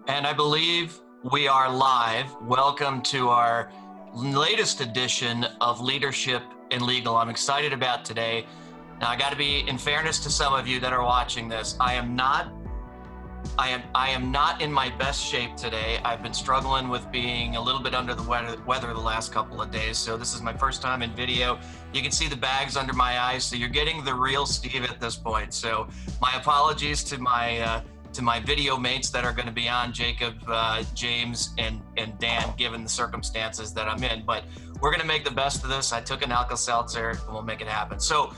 And I believe we are live. Welcome to our latest edition of Leadership in Legal. I'm excited about today. Now, I got to be, in fairness to some of you that are watching this, I am not in my best shape today. I've been struggling with being a little bit under the weather the last couple of days. So this is my first time in video. You can see the bags under my eyes. So you're getting the real Steve at this point. So my apologies to my video mates that are going to be on, Jacob, James, and Dan, given the circumstances that I'm in. But we're going to make the best of this. I took an Alka-Seltzer and we'll make it happen. So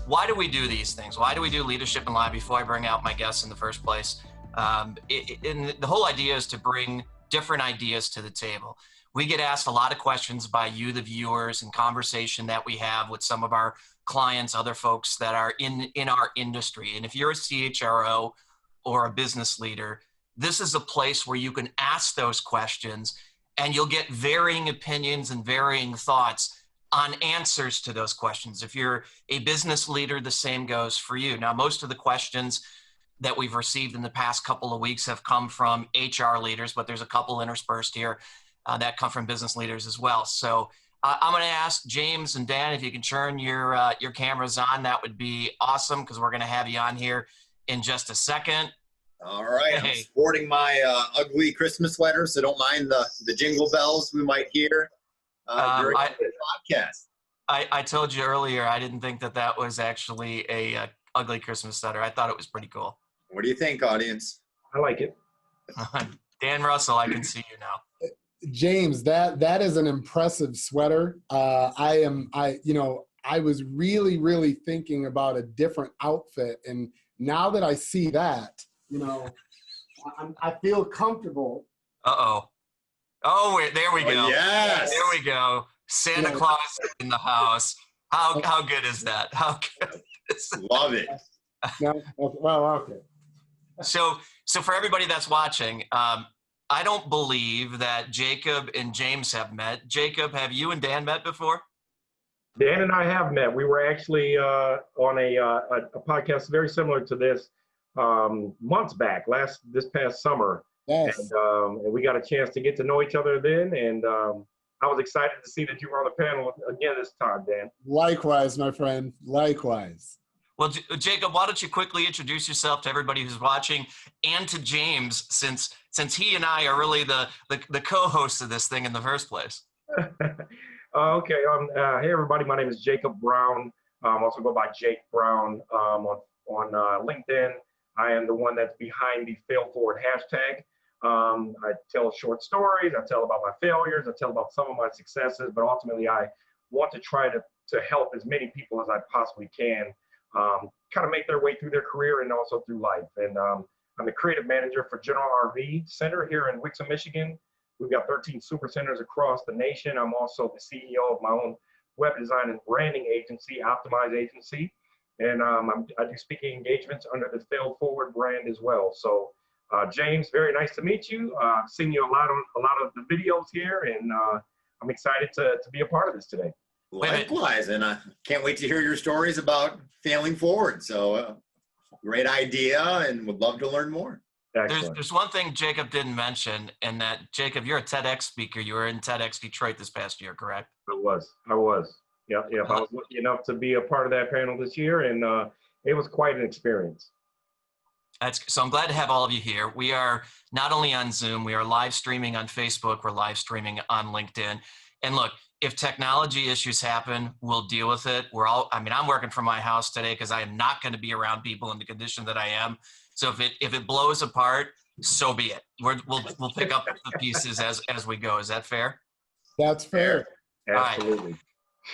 why do we do these things? Why do we do Leadership in Live before I bring out my guests in the first place? And the whole idea is to bring different ideas to the table. We get asked a lot of questions by you, the viewers, and conversation that we have with some of our clients, other folks that are in our industry. And if you're a CHRO or a business leader, this is a place where you can ask those questions and you'll get varying opinions and varying thoughts on answers to those questions. If you're a business leader, the same goes for you. Now, most of the questions that we've received in the past couple of weeks have come from HR leaders, but there's a couple interspersed here that come from business leaders as well. So I'm going to ask James and Dan if you can turn your cameras on. That would be awesome, because we're going to have you on here in just a second. All right, Hey. I'm sporting my ugly Christmas sweater, so don't mind the jingle bells we might hear during the podcast. I told you earlier, I didn't think that was actually a ugly Christmas sweater. I thought it was pretty cool. What do you think, audience? I like it. Dan Russell, I can see you now. James, that is an impressive sweater. I was really thinking about a different outfit, and now that I see that, I feel comfortable. Uh-oh. Oh, wait, there we go. Yes. There we go. Santa Claus in the house. How good is that? How good is that? Love it. No? Well, okay. So for everybody that's watching, I don't believe that Jacob and James have met. Jacob, have you and Dan met before? Dan and I have met. We were actually on a podcast very similar to this months back, this past summer. Yes. And we got a chance to get to know each other then. And I was excited to see that you were on the panel again this time, Dan. Likewise, my friend. Likewise. Well, Jacob, why don't you quickly introduce yourself to everybody who's watching, and to James, since he and I are really the co-hosts of this thing in the first place. Okay. Hey, everybody. My name is Jacob Brown. Also go by Jake Brown on LinkedIn. I am the one that's behind the Fail Forward hashtag. I tell short stories. I tell about my failures. I tell about some of my successes. But ultimately, I want to try to help as many people as I possibly can kind of make their way through their career and also through life. And I'm the creative manager for General RV Center here in Wixom, Michigan. We've got 13 super centers across the nation. I'm also the CEO of my own web design and branding agency, Optimize Agency. And I do speaking engagements under the Fail Forward brand as well. So James, very nice to meet you. I've seen you a lot of the videos here, and I'm excited to be a part of this today. Likewise, and I can't wait to hear your stories about failing forward. So great idea, and would love to learn more. There's one thing Jacob didn't mention, and that, Jacob, you're a TEDx speaker. You were in TEDx Detroit this past year, correct? I was. Yep. I was lucky enough to be a part of that panel this year, and it was quite an experience. So I'm glad to have all of you here. We are not only on Zoom, we are live streaming on Facebook, we're live streaming on LinkedIn. And look, if technology issues happen, we'll deal with it. I'm working from my house today because I am not going to be around people in the condition that I am. So if it blows apart, so be it. We'll pick up the pieces as we go. Is that fair? That's fair. Absolutely. Right.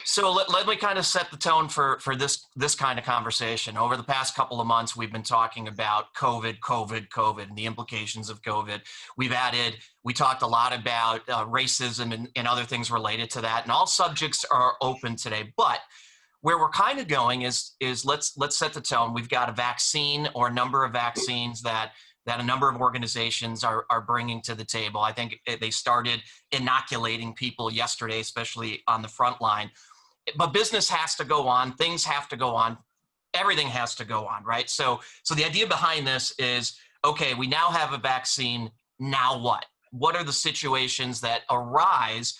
So let me kind of set the tone for this kind of conversation. Over the past couple of months, we've been talking about COVID, and the implications of COVID. We talked a lot about racism and other things related to that, and all subjects are open today. But where we're kind of going is let's set the tone. We've got a vaccine, or a number of vaccines that a number of organizations are bringing to the table. I think they started inoculating people yesterday, especially on the front line. But business has to go on. Things have to go on. Everything has to go on, right? So the idea behind this is, okay, we now have a vaccine. now what? What are the situations that arise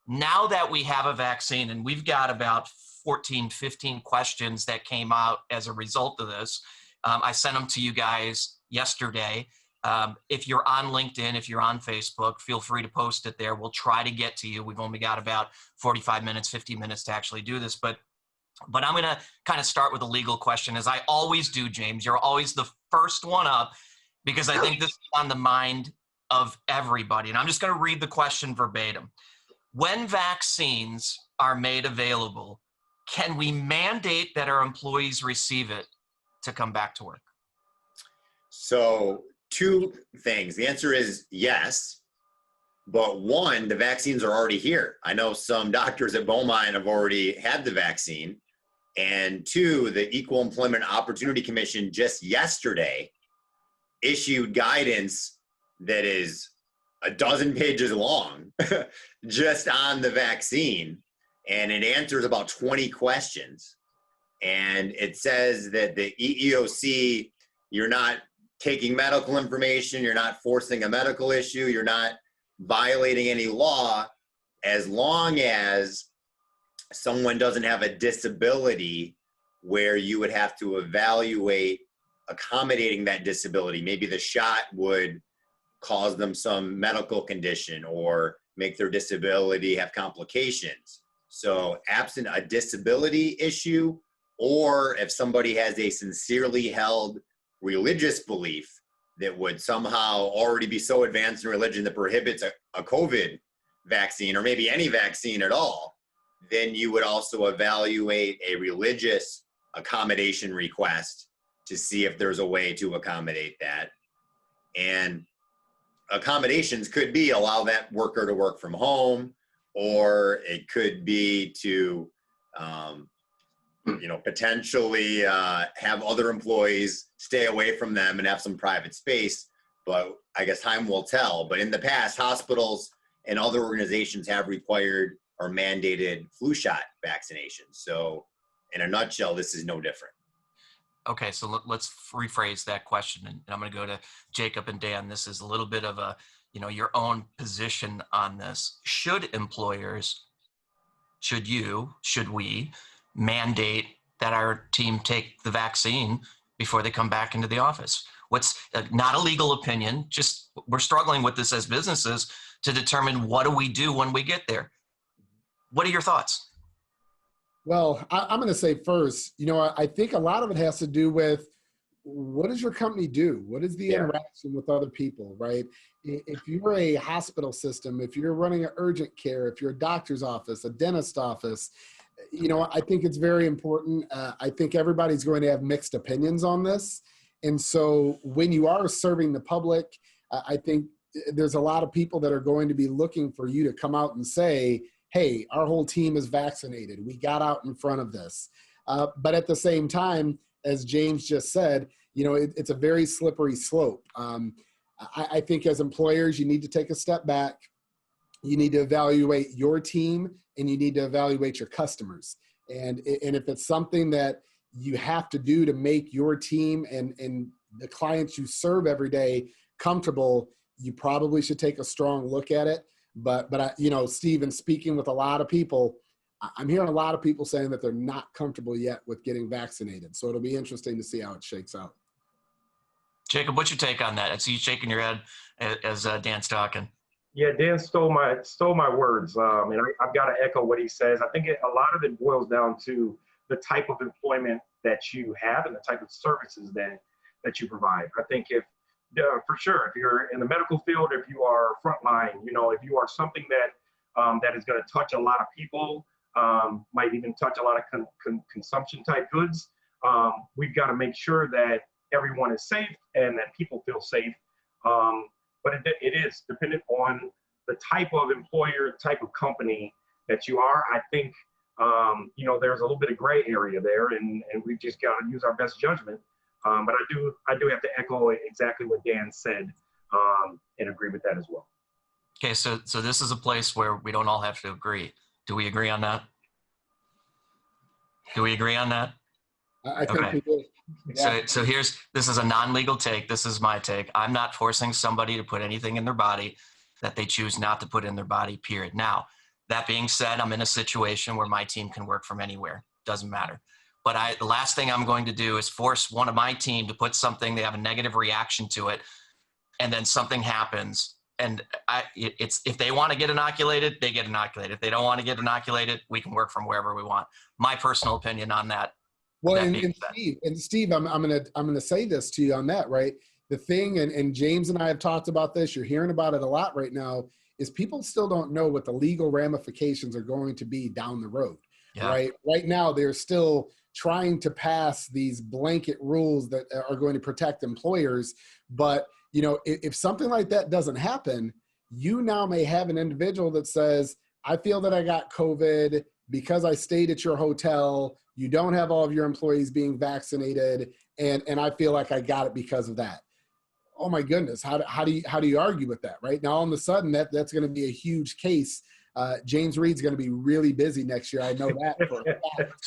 now that we have a vaccine? And we've got about 14, 15 questions that came out as a result of this. I sent them to you guys yesterday. If you're on LinkedIn, if you're on Facebook, feel free to post it there. We'll try to get to you. We've only got about 45 minutes, 50 minutes to actually do this. But I'm going to kind of start with a legal question, as I always do, James. You're always the first one up, because I think this is on the mind of everybody. And I'm just going to read the question verbatim. When vaccines are made available, can we mandate that our employees receive it to come back to work? So 2 things. The answer is yes. But 1, the vaccines are already here. I know some doctors at Beaumont have already had the vaccine. And 2, the Equal Employment Opportunity Commission just yesterday issued guidance that is a dozen pages long just on the vaccine. And it answers about 20 questions. And it says that the EEOC, you're not taking medical information, you're not forcing a medical issue, you're not violating any law, as long as someone doesn't have a disability where you would have to evaluate accommodating that disability. Maybe the shot would cause them some medical condition or make their disability have complications. So absent a disability issue, or if somebody has a sincerely held religious belief that would somehow already be so advanced in religion that prohibits a COVID vaccine, or maybe any vaccine at all, then you would also evaluate a religious accommodation request to see if there's a way to accommodate that. And accommodations could be allow that worker to work from home, or it could be to potentially have other employees stay away from them and have some private space. But I guess time will tell. But in the past, hospitals and other organizations have required or mandated flu shot vaccinations. So in a nutshell, this is no different. Okay, so let's rephrase that question. And I'm going to go to Jacob and Dan. This is a little bit of a, your own position on this. Should employers, should we mandate that our team take the vaccine before they come back into the office? What's not a legal opinion, just we're struggling with this as businesses to determine what do we do when we get there. What are your thoughts? Well, I'm going to say first, I think a lot of it has to do with what does your company do? What is the interaction with other people, right? If you're a hospital system, if you're running an urgent care, if you're a doctor's office, a dentist office, I think it's very important. I think everybody's going to have mixed opinions on this. And so when you are serving the public, I think there's a lot of people that are going to be looking for you to come out and say, hey, our whole team is vaccinated. We got out in front of this. But at the same time, as James just said, it's a very slippery slope. I think as employers, you need to take a step back. You need to evaluate your team, and you need to evaluate your customers. And if it's something that you have to do to make your team and the clients you serve every day comfortable, you probably should take a strong look at it. But Stephen, speaking with a lot of people, I'm hearing a lot of people saying that they're not comfortable yet with getting vaccinated. So it'll be interesting to see how it shakes out. Jacob, what's your take on that? I see you shaking your head as Dan's talking. Yeah, Dan stole my words, and I've got to echo what he says. I think a lot of it boils down to the type of employment that you have and the type of services that you provide. I think for sure, if you're in the medical field, if you are frontline, if you are something that is going to touch a lot of people, might even touch a lot of consumption type goods, we've got to make sure that everyone is safe and that people feel safe. But it is dependent on the type of employer, type of company that you are. I think, there's a little bit of gray area there, and we've just got to use our best judgment. But I do have to echo exactly what Dan said and agree with that as well. Okay, so this is a place where we don't all have to agree. Do we agree on that? Do we agree on that? I think we do. So this is a non-legal take. This is my take. I'm not forcing somebody to put anything in their body that they choose not to put in their body, period. Now, that being said, I'm in a situation where my team can work from anywhere. Doesn't matter. But the last thing I'm going to do is force one of my team to put something, they have a negative reaction to it, and then something happens. And it's if they want to get inoculated, they get inoculated. If they don't want to get inoculated, we can work from wherever we want. My personal opinion on that. Well, and Steve, I'm gonna say this to you on that, right? The thing, and James and I have talked about this. You're hearing about it a lot right now. Is people still don't know what the legal ramifications are going to be down the road, right? Right now, they're still trying to pass these blanket rules that are going to protect employers, but if something like that doesn't happen, you now may have an individual that says, I feel that I got COVID because I stayed at your hotel. You don't have all of your employees being vaccinated, and I feel like I got it because of that. Oh my goodness, how do you argue with that, right? Now all of a sudden that's going to be a huge case. James Reed's going to be really busy next year. I know that for a fact.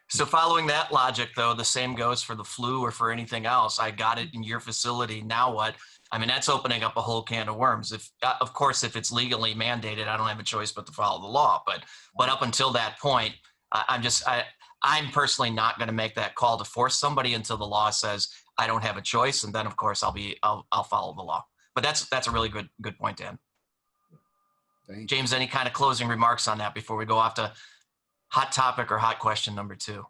So following that logic, though, the same goes for the flu or for anything else. I got it in your facility. Now what? I mean, that's opening up a whole can of worms. Of course, if it's legally mandated, I don't have a choice but to follow the law. But up until that point, I'm personally not going to make that call to force somebody until the law says I don't have a choice. And then, of course, I'll follow the law. But that's a really good point, Dan. James, any kind of closing remarks on that before we go off to hot topic or hot question number 2?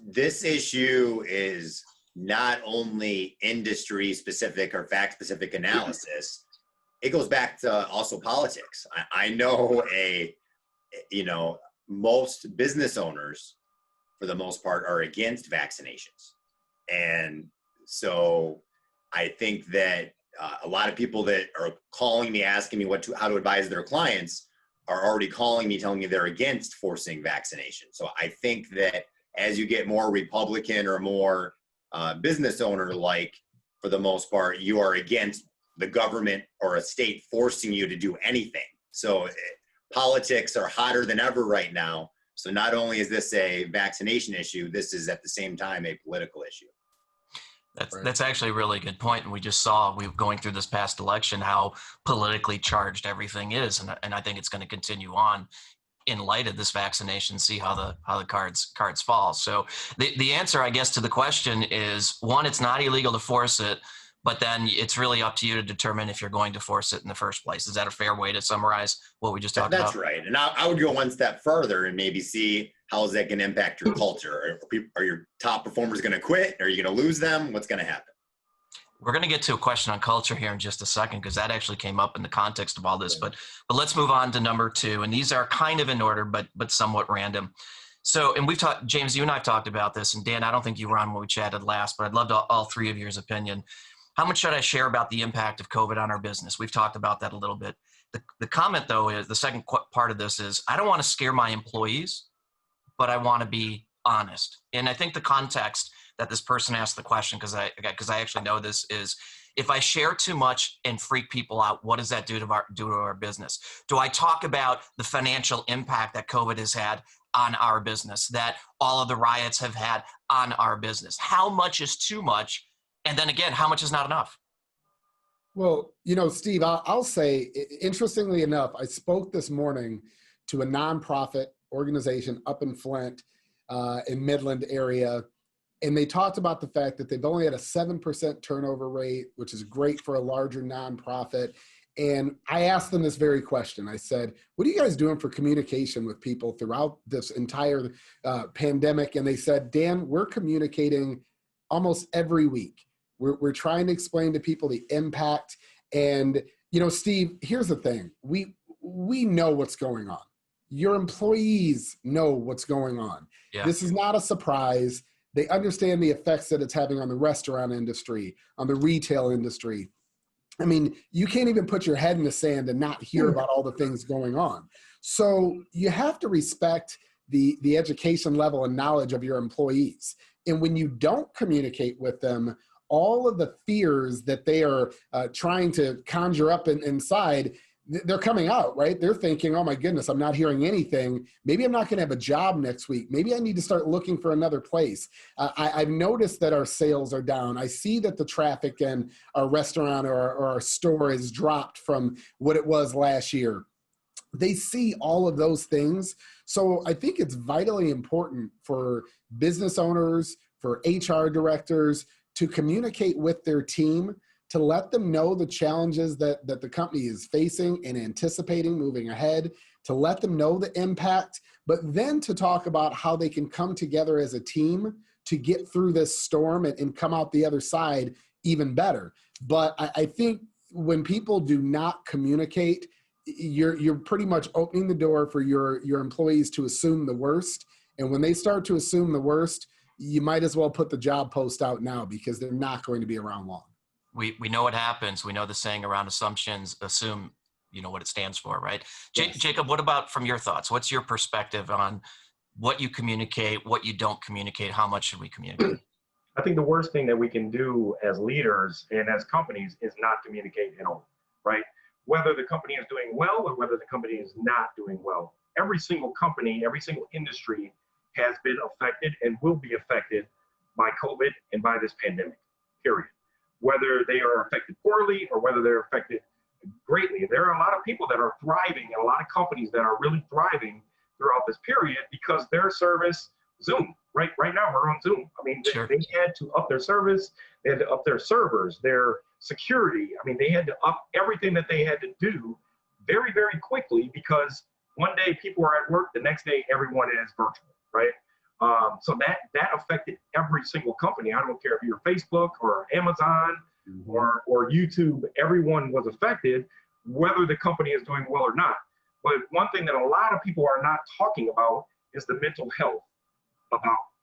This issue is not only industry specific or fact specific analysis. It goes back to also politics. I know most business owners, for the most part, are against vaccinations. And so I think that a lot of people that are calling me, asking me how to advise their clients are already calling me, telling me they're against forcing vaccination. So I think that as you get more Republican or more business owner, like for the most part, you are against the government or a state forcing you to do anything. So politics are hotter than ever right now. So not only is this a vaccination issue, this is at the same time a political issue. That's actually a really good point. And we just saw, going through this past election, how politically charged everything is. And I think it's going to continue on in light of this vaccination, see how the cards fall. So the answer, I guess, to the question is, one, it's not illegal to force it, but then it's really up to you to determine if you're going to force it in the first place. Is that a fair way to summarize what we just talked about? That's right. And I would go one step further and maybe see how is that going to impact your culture? Are your top performers going to quit? Are you going to lose them? What's going to happen? We're going to get to a question on culture here in just a second, because that actually came up in the context of all this. But let's move on to number 2. And these are kind of in order, but somewhat random. So, and we've talked, James, you and I have talked about this. And Dan, I don't think you were on when we chatted last, but I'd love all 3 of your opinion. How much should I share about the impact of COVID on our business? We've talked about that a little bit. The comment, though, is the second part of this is, I don't want to scare my employees, but I want to be honest. And I think the context that this person asked the question, because I actually know this, is if I share too much and freak people out, what does that do to our business? Do I talk about the financial impact that COVID has had on our business, that all of the riots have had on our business? How much is too much? And then again, how much is not enough? Well, Steve, I'll say, interestingly enough, I spoke this morning to a nonprofit organization up in Flint, in Midland area. And they talked about the fact that they've only had a 7% turnover rate, which is great for a larger nonprofit. And I asked them this very question. I said, what are you guys doing for communication with people throughout this entire pandemic? And they said, Dan, we're communicating almost every week. We're trying to explain to people the impact. And, Steve, here's the thing. We know what's going on. Your employees know what's going on. Yeah. This is not a surprise. They understand the effects that it's having on the restaurant industry, on the retail industry. I mean, you can't even put your head in the sand and not hear about all the things going on. So you have to respect the education level and knowledge of your employees. And when you don't communicate with them, all of the fears that they are trying to conjure up inside, they're coming out, right? They're thinking, oh my goodness, I'm not hearing anything. Maybe I'm not going to have a job next week. Maybe I need to start looking for another place. I've noticed that our sales are down. I see that the traffic in our restaurant or our store has dropped from what it was last year. They see all of those things. So I think it's vitally important for business owners, for HR directors to communicate with their team, to let them know the challenges that the company is facing and anticipating moving ahead, to let them know the impact, but then to talk about how they can come together as a team to get through this storm and come out the other side even better. But I think when people do not communicate, you're pretty much opening the door for your employees to assume the worst. And when they start to assume the worst, you might as well put the job post out now, because they're not going to be around long. We know what happens. We know the saying around assumptions, assume, you know what it stands for, right? Yes. Jacob, what about from your thoughts? What's your perspective on what you communicate, what you don't communicate? How much should we communicate? I think the worst thing that we can do as leaders and as companies is not communicate at all, right? Whether the company is doing well or whether the company is not doing well. Every single company, every single industry has been affected and will be affected by COVID and by this pandemic, period. Whether they are affected poorly or whether they're affected greatly. There are a lot of people that are thriving and a lot of companies that are really thriving throughout this period because their service, Zoom, right now we're on Zoom. I mean, Sure. they had to up their service, they had to up their servers, their security. I mean, they had to up everything that they had to do very, very quickly because one day people are at work, the next day everyone is virtual, right? So that affected every single company. I don't care if you're Facebook or Amazon or YouTube, everyone was affected, whether the company is doing well or not. But one thing that a lot of people are not talking about is the mental health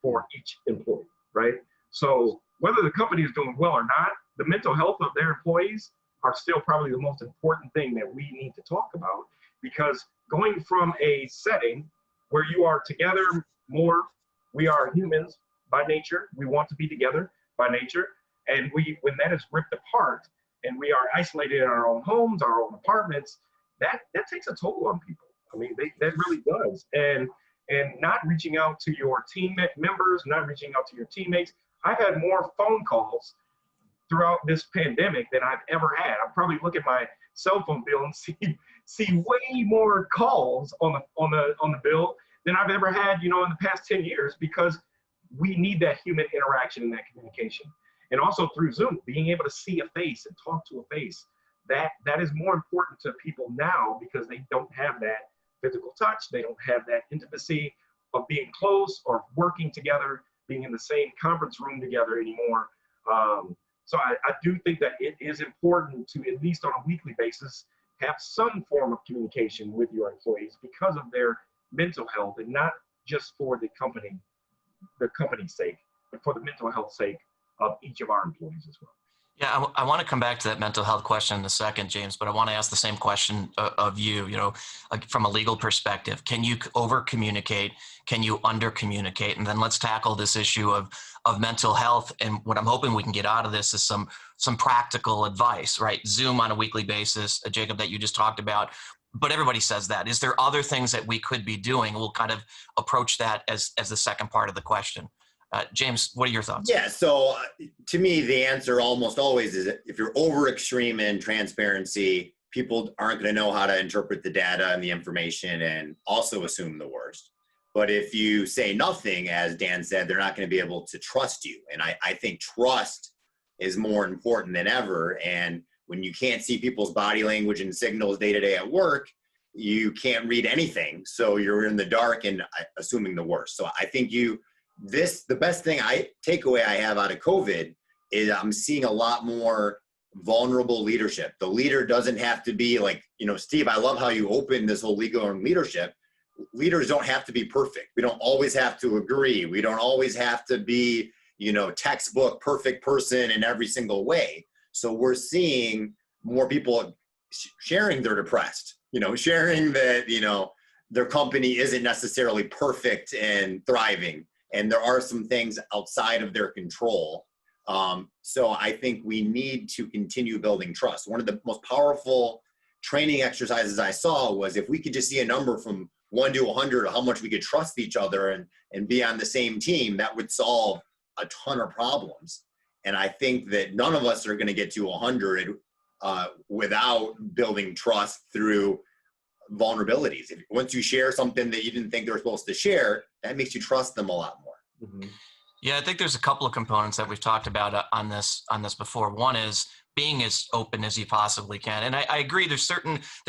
for each employee, right? So whether the company is doing well or not, the mental health of their employees are still probably the most important thing that we need to talk about, because going from a setting where you are together more, we are humans by nature, we want to be together by nature, and when that is ripped apart and we are isolated in our own homes, our own apartments, that takes a toll on people. I mean, that really does. And not reaching out to your team members, not reaching out to your teammates. I've had more phone calls throughout this pandemic than I've ever had. I probably look at my cell phone bill and see way more calls on the bill than I've ever had, in the past 10 years, because we need that human interaction and that communication. And also through Zoom, being able to see a face and talk to a face, that is more important to people now because they don't have that physical touch. They don't have that intimacy of being close or working together, being in the same conference room together anymore. So I do think that it is important to, at least on a weekly basis, have some form of communication with your employees because of their mental health, and not just for the company's sake, but for the mental health sake of each of our employees as well. Yeah, I want to come back to that mental health question in a second, James, but I want to ask the same question of you, from a legal perspective. Can you over-communicate? Can you under-communicate? And then let's tackle this issue of mental health. And what I'm hoping we can get out of this is some practical advice, right? Zoom on a weekly basis, Jacob, that you just talked about. But everybody says that. Is there other things that we could be doing? We'll kind of approach that as the second part of the question. James, what are your thoughts? Yeah, so to me, the answer almost always is if you're over extreme in transparency, people aren't going to know how to interpret the data and the information and also assume the worst. But if you say nothing, as Dan said, they're not going to be able to trust you. And I think trust is more important than ever. And when you can't see people's body language and signals day to day at work, you can't read anything. So you're in the dark and assuming the worst. So I think the best takeaway I have out of COVID is I'm seeing a lot more vulnerable leadership. The leader doesn't have to be like, Steve, I love how you opened this whole legal and leadership. Leaders don't have to be perfect. We don't always have to agree. We don't always have to be, textbook perfect person in every single way. So we're seeing more people sharing they're depressed, sharing that, their company isn't necessarily perfect and thriving. And there are some things outside of their control. So I think we need to continue building trust. One of the most powerful training exercises I saw was if we could just see a number from 1 to 100 of how much we could trust each other and be on the same team, that would solve a ton of problems. And I think that none of us are going to get to 100 without building trust through vulnerabilities. Once you share something that you didn't think they were supposed to share, that makes you trust them a lot more. Mhm. Yeah, I think there's a couple of components that we've talked about on this before. One is being as open as you possibly can. And I agree, there's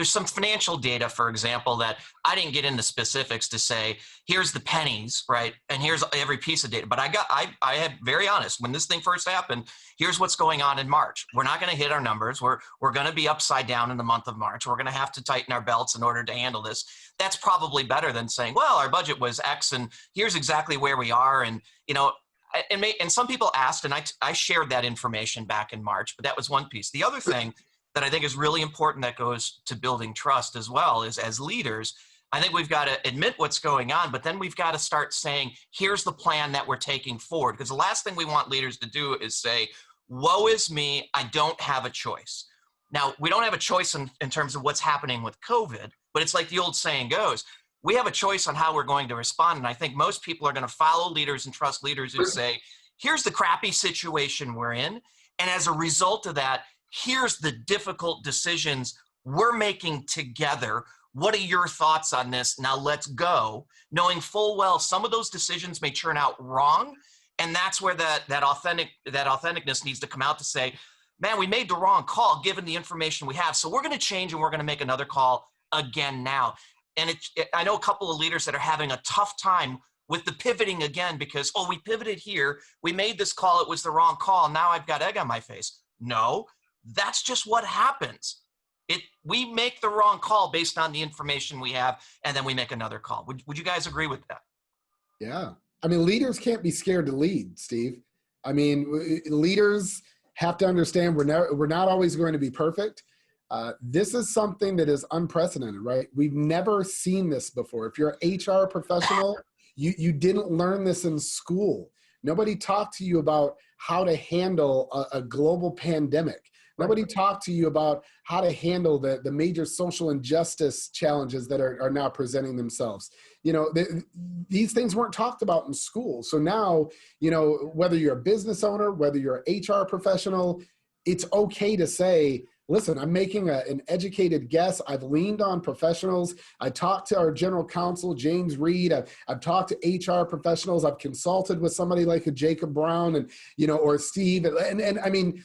some financial data, for example, that I didn't get into specifics to say, here's the pennies, right? And here's every piece of data. But I had very honest, when this thing first happened, here's what's going on in March. We're not going to hit our numbers. We're going to be upside down in the month of March. We're going to have to tighten our belts in order to handle this. That's probably better than saying, well, our budget was X and here's exactly where we are. And, you know, and some people asked, and I shared that information back in March, but that was one piece. The other thing that I think is really important that goes to building trust as well is, as leaders, I think we've got to admit what's going on, but then we've got to start saying, here's the plan that we're taking forward. Because the last thing we want leaders to do is say, woe is me, I don't have a choice. Now, we don't have a choice in terms of what's happening with COVID, but it's like the old saying goes, we have a choice on how we're going to respond. And I think most people are going to follow leaders and trust leaders who say, here's the crappy situation we're in. And as a result of that, here's the difficult decisions we're making together. What are your thoughts on this? Now let's go. Knowing full well some of those decisions may turn out wrong. And that's where that authenticness needs to come out to say, man, we made the wrong call given the information we have. So we're going to change and we're going to make another call again now. And I know a couple of leaders that are having a tough time with the pivoting again because, oh, we pivoted here. We made this call. It was the wrong call. Now I've got egg on my face. No, that's just what happens. We make the wrong call based on the information we have, and then we make another call. Would you guys agree with that? Yeah. I mean, leaders can't be scared to lead, Steve. I mean, leaders have to understand we're not always going to be perfect. This is something that is unprecedented, right? We've never seen this before. If you're an HR professional, you didn't learn this in school. Nobody talked to you about how to handle a global pandemic. Nobody talked to you about how to handle the major social injustice challenges that are now presenting themselves. You know, these things weren't talked about in school. So now, you know, whether you're a business owner, whether you're an HR professional, it's okay to say, listen, I'm making an educated guess. I've leaned on professionals. I talked to our general counsel, James Reed. I've talked to HR professionals. I've consulted with somebody like a Jacob Brown and, you know, or Steve. And I mean,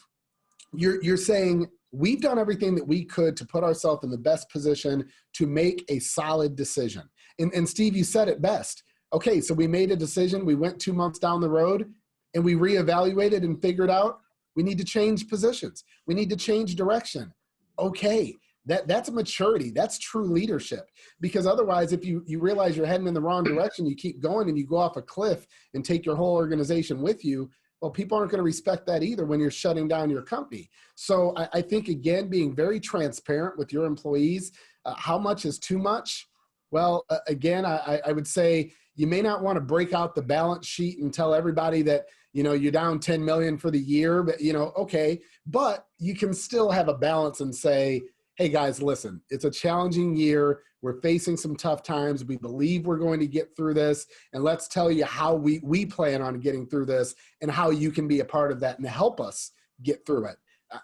you're saying we've done everything that we could to put ourselves in the best position to make a solid decision. And Steve, you said it best. Okay, so we made a decision. We went 2 months down the road and we reevaluated and figured out we need to change positions. We need to change direction. Okay, that's a maturity. That's true leadership. Because otherwise, if you realize you're heading in the wrong direction, you keep going and you go off a cliff and take your whole organization with you, well, people aren't going to respect that either when you're shutting down your company. So I think, again, being very transparent with your employees, how much is too much? Well, again, I would say you may not want to break out the balance sheet and tell everybody that, you know, you're down 10 million for the year, but, you know, okay, but you can still have a balance and say, hey guys, listen, it's a challenging year. We're facing some tough times. We believe we're going to get through this. And let's tell you how we plan on getting through this and how you can be a part of that and help us get through it.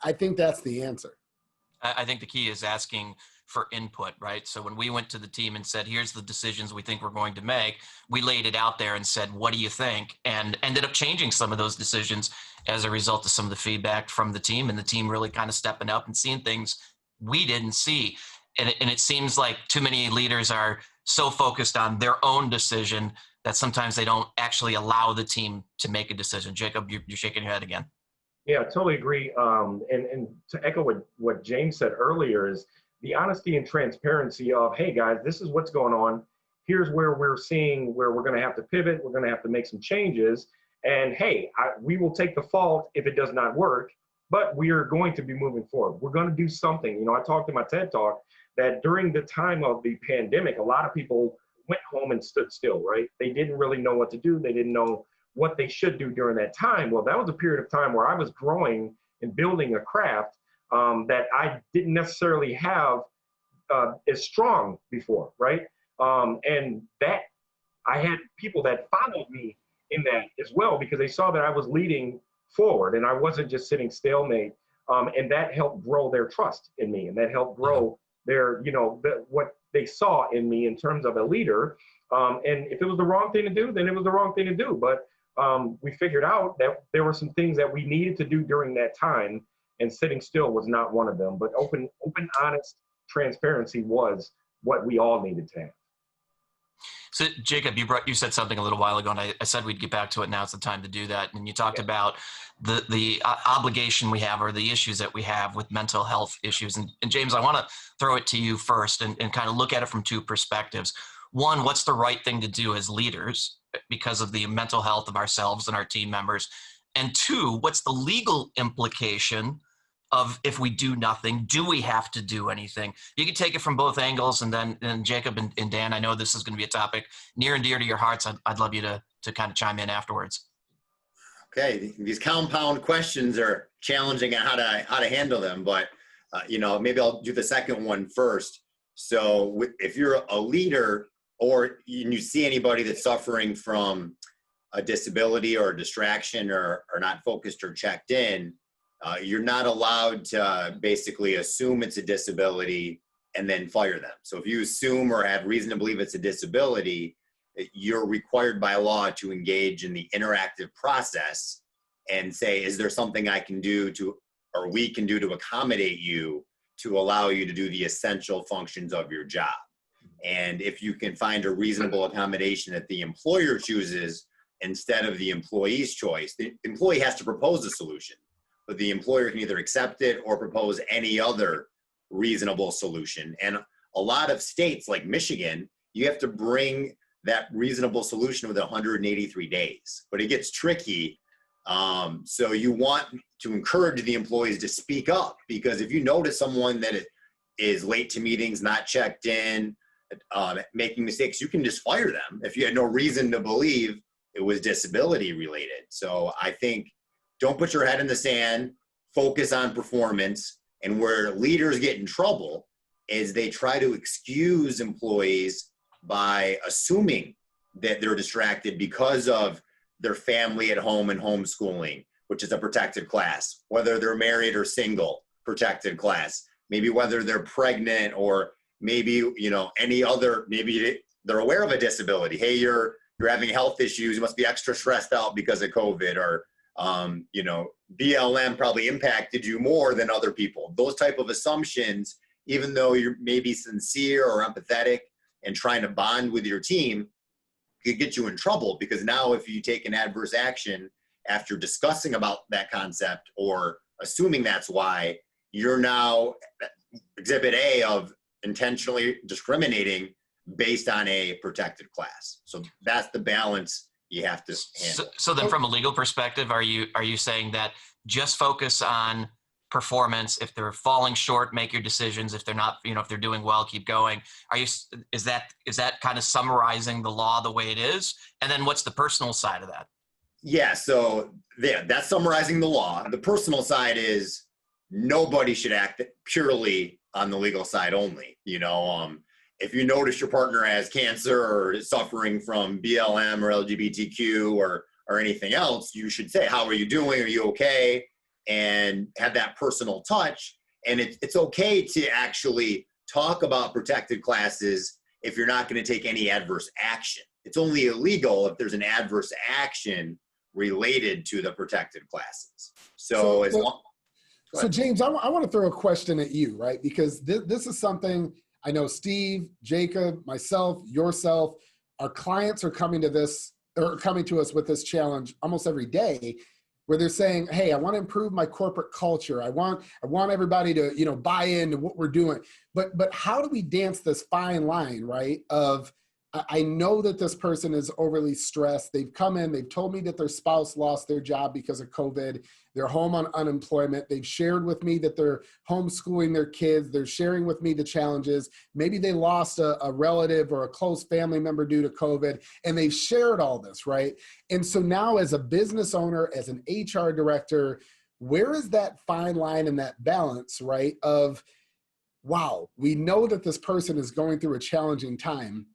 I think that's the answer. I think the key is asking for input, right? So when we went to the team and said, here's the decisions we think we're going to make, we laid it out there and said, what do you think? And ended up changing some of those decisions as a result of some of the feedback from the team, and the team really kind of stepping up and seeing things we didn't see. And it seems like too many leaders are so focused on their own decision that sometimes they don't actually allow the team to make a decision. Jacob, you're shaking your head again. Yeah, I totally agree. And to echo what James said earlier is the honesty and transparency of, hey guys, this is what's going on. Here's where we're seeing where we're going to have to pivot. We're going to have to make some changes. And hey, we will take the fault if it does not work, but we are going to be moving forward. We're going to do something. You know, I talked in my TED Talk that during the time of the pandemic, a lot of people went home and stood still, right? They didn't really know what to do. They didn't know what they should do during that time. Well, that was a period of time where I was growing and building a craft that I didn't necessarily have as strong before, right? And that I had people that followed me in that as well because they saw that I was leading forward and I wasn't just sitting stalemate. And that helped grow their trust in me, and that helped grow their, what they saw in me in terms of a leader. And if it was the wrong thing to do, then it was the wrong thing to do. But we figured out that there were some things that we needed to do during that time, and sitting still was not one of them. But open, honest transparency was what we all needed to have. So Jacob, you said something a little while ago, and I said we'd get back to it. Now's the time to do that. And you talked about the obligation we have, or the issues that we have with mental health issues. And James, I want to throw it to you first and kind of look at it from two perspectives. One, what's the right thing to do as leaders because of the mental health of ourselves and our team members? And two, what's the legal implication of if we do nothing? Do we have to do anything? You can take it from both angles, and then Jacob and Dan, I know this is going to be a topic near and dear to your hearts. I'd love you to kind of chime in afterwards. Okay, these compound questions are challenging on how to handle them, but maybe I'll do the second one first. So if you're a leader or you see anybody that's suffering from a disability or a distraction or not focused or checked in, you're not allowed to basically assume it's a disability and then fire them. So if you assume or have reason to believe it's a disability, you're required by law to engage in the interactive process and say, is there something I can do or we can do to accommodate you to allow you to do the essential functions of your job? And if you can find a reasonable accommodation that the employer chooses instead of the employee's choice, the employee has to propose a solution, but the employer can either accept it or propose any other reasonable solution. And a lot of states like Michigan, you have to bring that reasonable solution within 183 days, but it gets tricky. So you want to encourage the employees to speak up, because if you notice someone that is late to meetings, not checked in, making mistakes, you can just fire them if you had no reason to believe it was disability related. So I think don't put your head in the sand, focus on performance. And where leaders get in trouble is they try to excuse employees by assuming that they're distracted because of their family at home and homeschooling, which is a protected class, whether they're married or single, protected class, maybe whether they're pregnant or maybe, any other, maybe they're aware of a disability. Hey, you're having health issues. You must be extra stressed out because of COVID, or, BLM probably impacted you more than other people. Those type of assumptions, even though you're maybe sincere or empathetic and trying to bond with your team, could get you in trouble, because now if you take an adverse action after discussing about that concept or assuming that's why, you're now exhibit A of intentionally discriminating based on a protected class. So that's the balance you have to handle. So then from a legal perspective, are you saying that just focus on performance? If they're falling short, make your decisions. If they're not, if they're doing well, keep going. Is that kind of summarizing the law the way it is? And then what's the personal side of that? Yeah, so that's summarizing the law. The personal side is nobody should act purely on the legal side only. If you notice your partner has cancer or is suffering from BLM or LGBTQ or anything else, you should say, how are you doing? Are you okay? And have that personal touch. And it's okay to actually talk about protected classes if you're not going to take any adverse action. It's only illegal if there's an adverse action related to the protected classes. So James, I want to throw a question at you, right? Because this is something I know Steve, Jacob, myself, yourself, our clients are coming to us with this challenge almost every day, where they're saying, hey, I want to improve my corporate culture. I want everybody to, buy into what we're doing. But how do we dance this fine line, right? Of, I know that this person is overly stressed. They've come in, they've told me that their spouse lost their job because of COVID. They're home on unemployment. They've shared with me that they're homeschooling their kids. They're sharing with me the challenges. Maybe they lost a relative or a close family member due to COVID, and they've shared all this, right? And so now as a business owner, as an HR director, where is that fine line and that balance, right? Of, wow, we know that this person is going through a challenging time.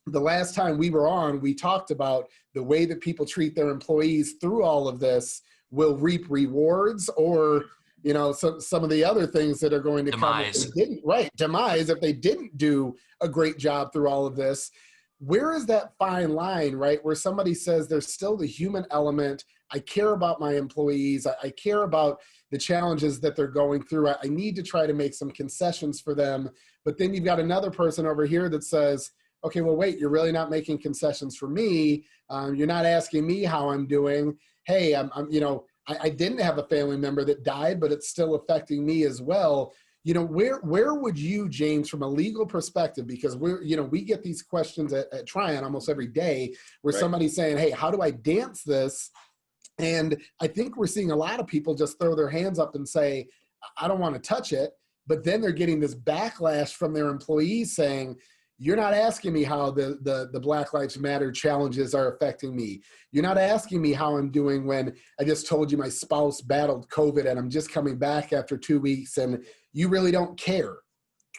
The last time we were on, we talked about the way that people treat their employees through all of this will reap rewards, or, you know, some of the other things that are going to come if they didn't, right, demise, if they didn't do a great job through all of this. Where is that fine line, right, where somebody says there's still the human element, I care about my employees, I care about the challenges that they're going through, I need to try to make some concessions for them, but then you've got another person over here that says, okay, well, wait, you're really not making concessions for me. You're not asking me how I'm doing. Hey, I didn't have a family member that died, but it's still affecting me as well. You know, where would you, James, from a legal perspective, because we get these questions at Trion almost every day where somebody's saying, hey, how do I dance this? And I think we're seeing a lot of people just throw their hands up and say, I don't want to touch it. But then they're getting this backlash from their employees saying, you're not asking me how the Black Lives Matter challenges are affecting me. You're not asking me how I'm doing when I just told you my spouse battled COVID and I'm just coming back after 2 weeks and you really don't care.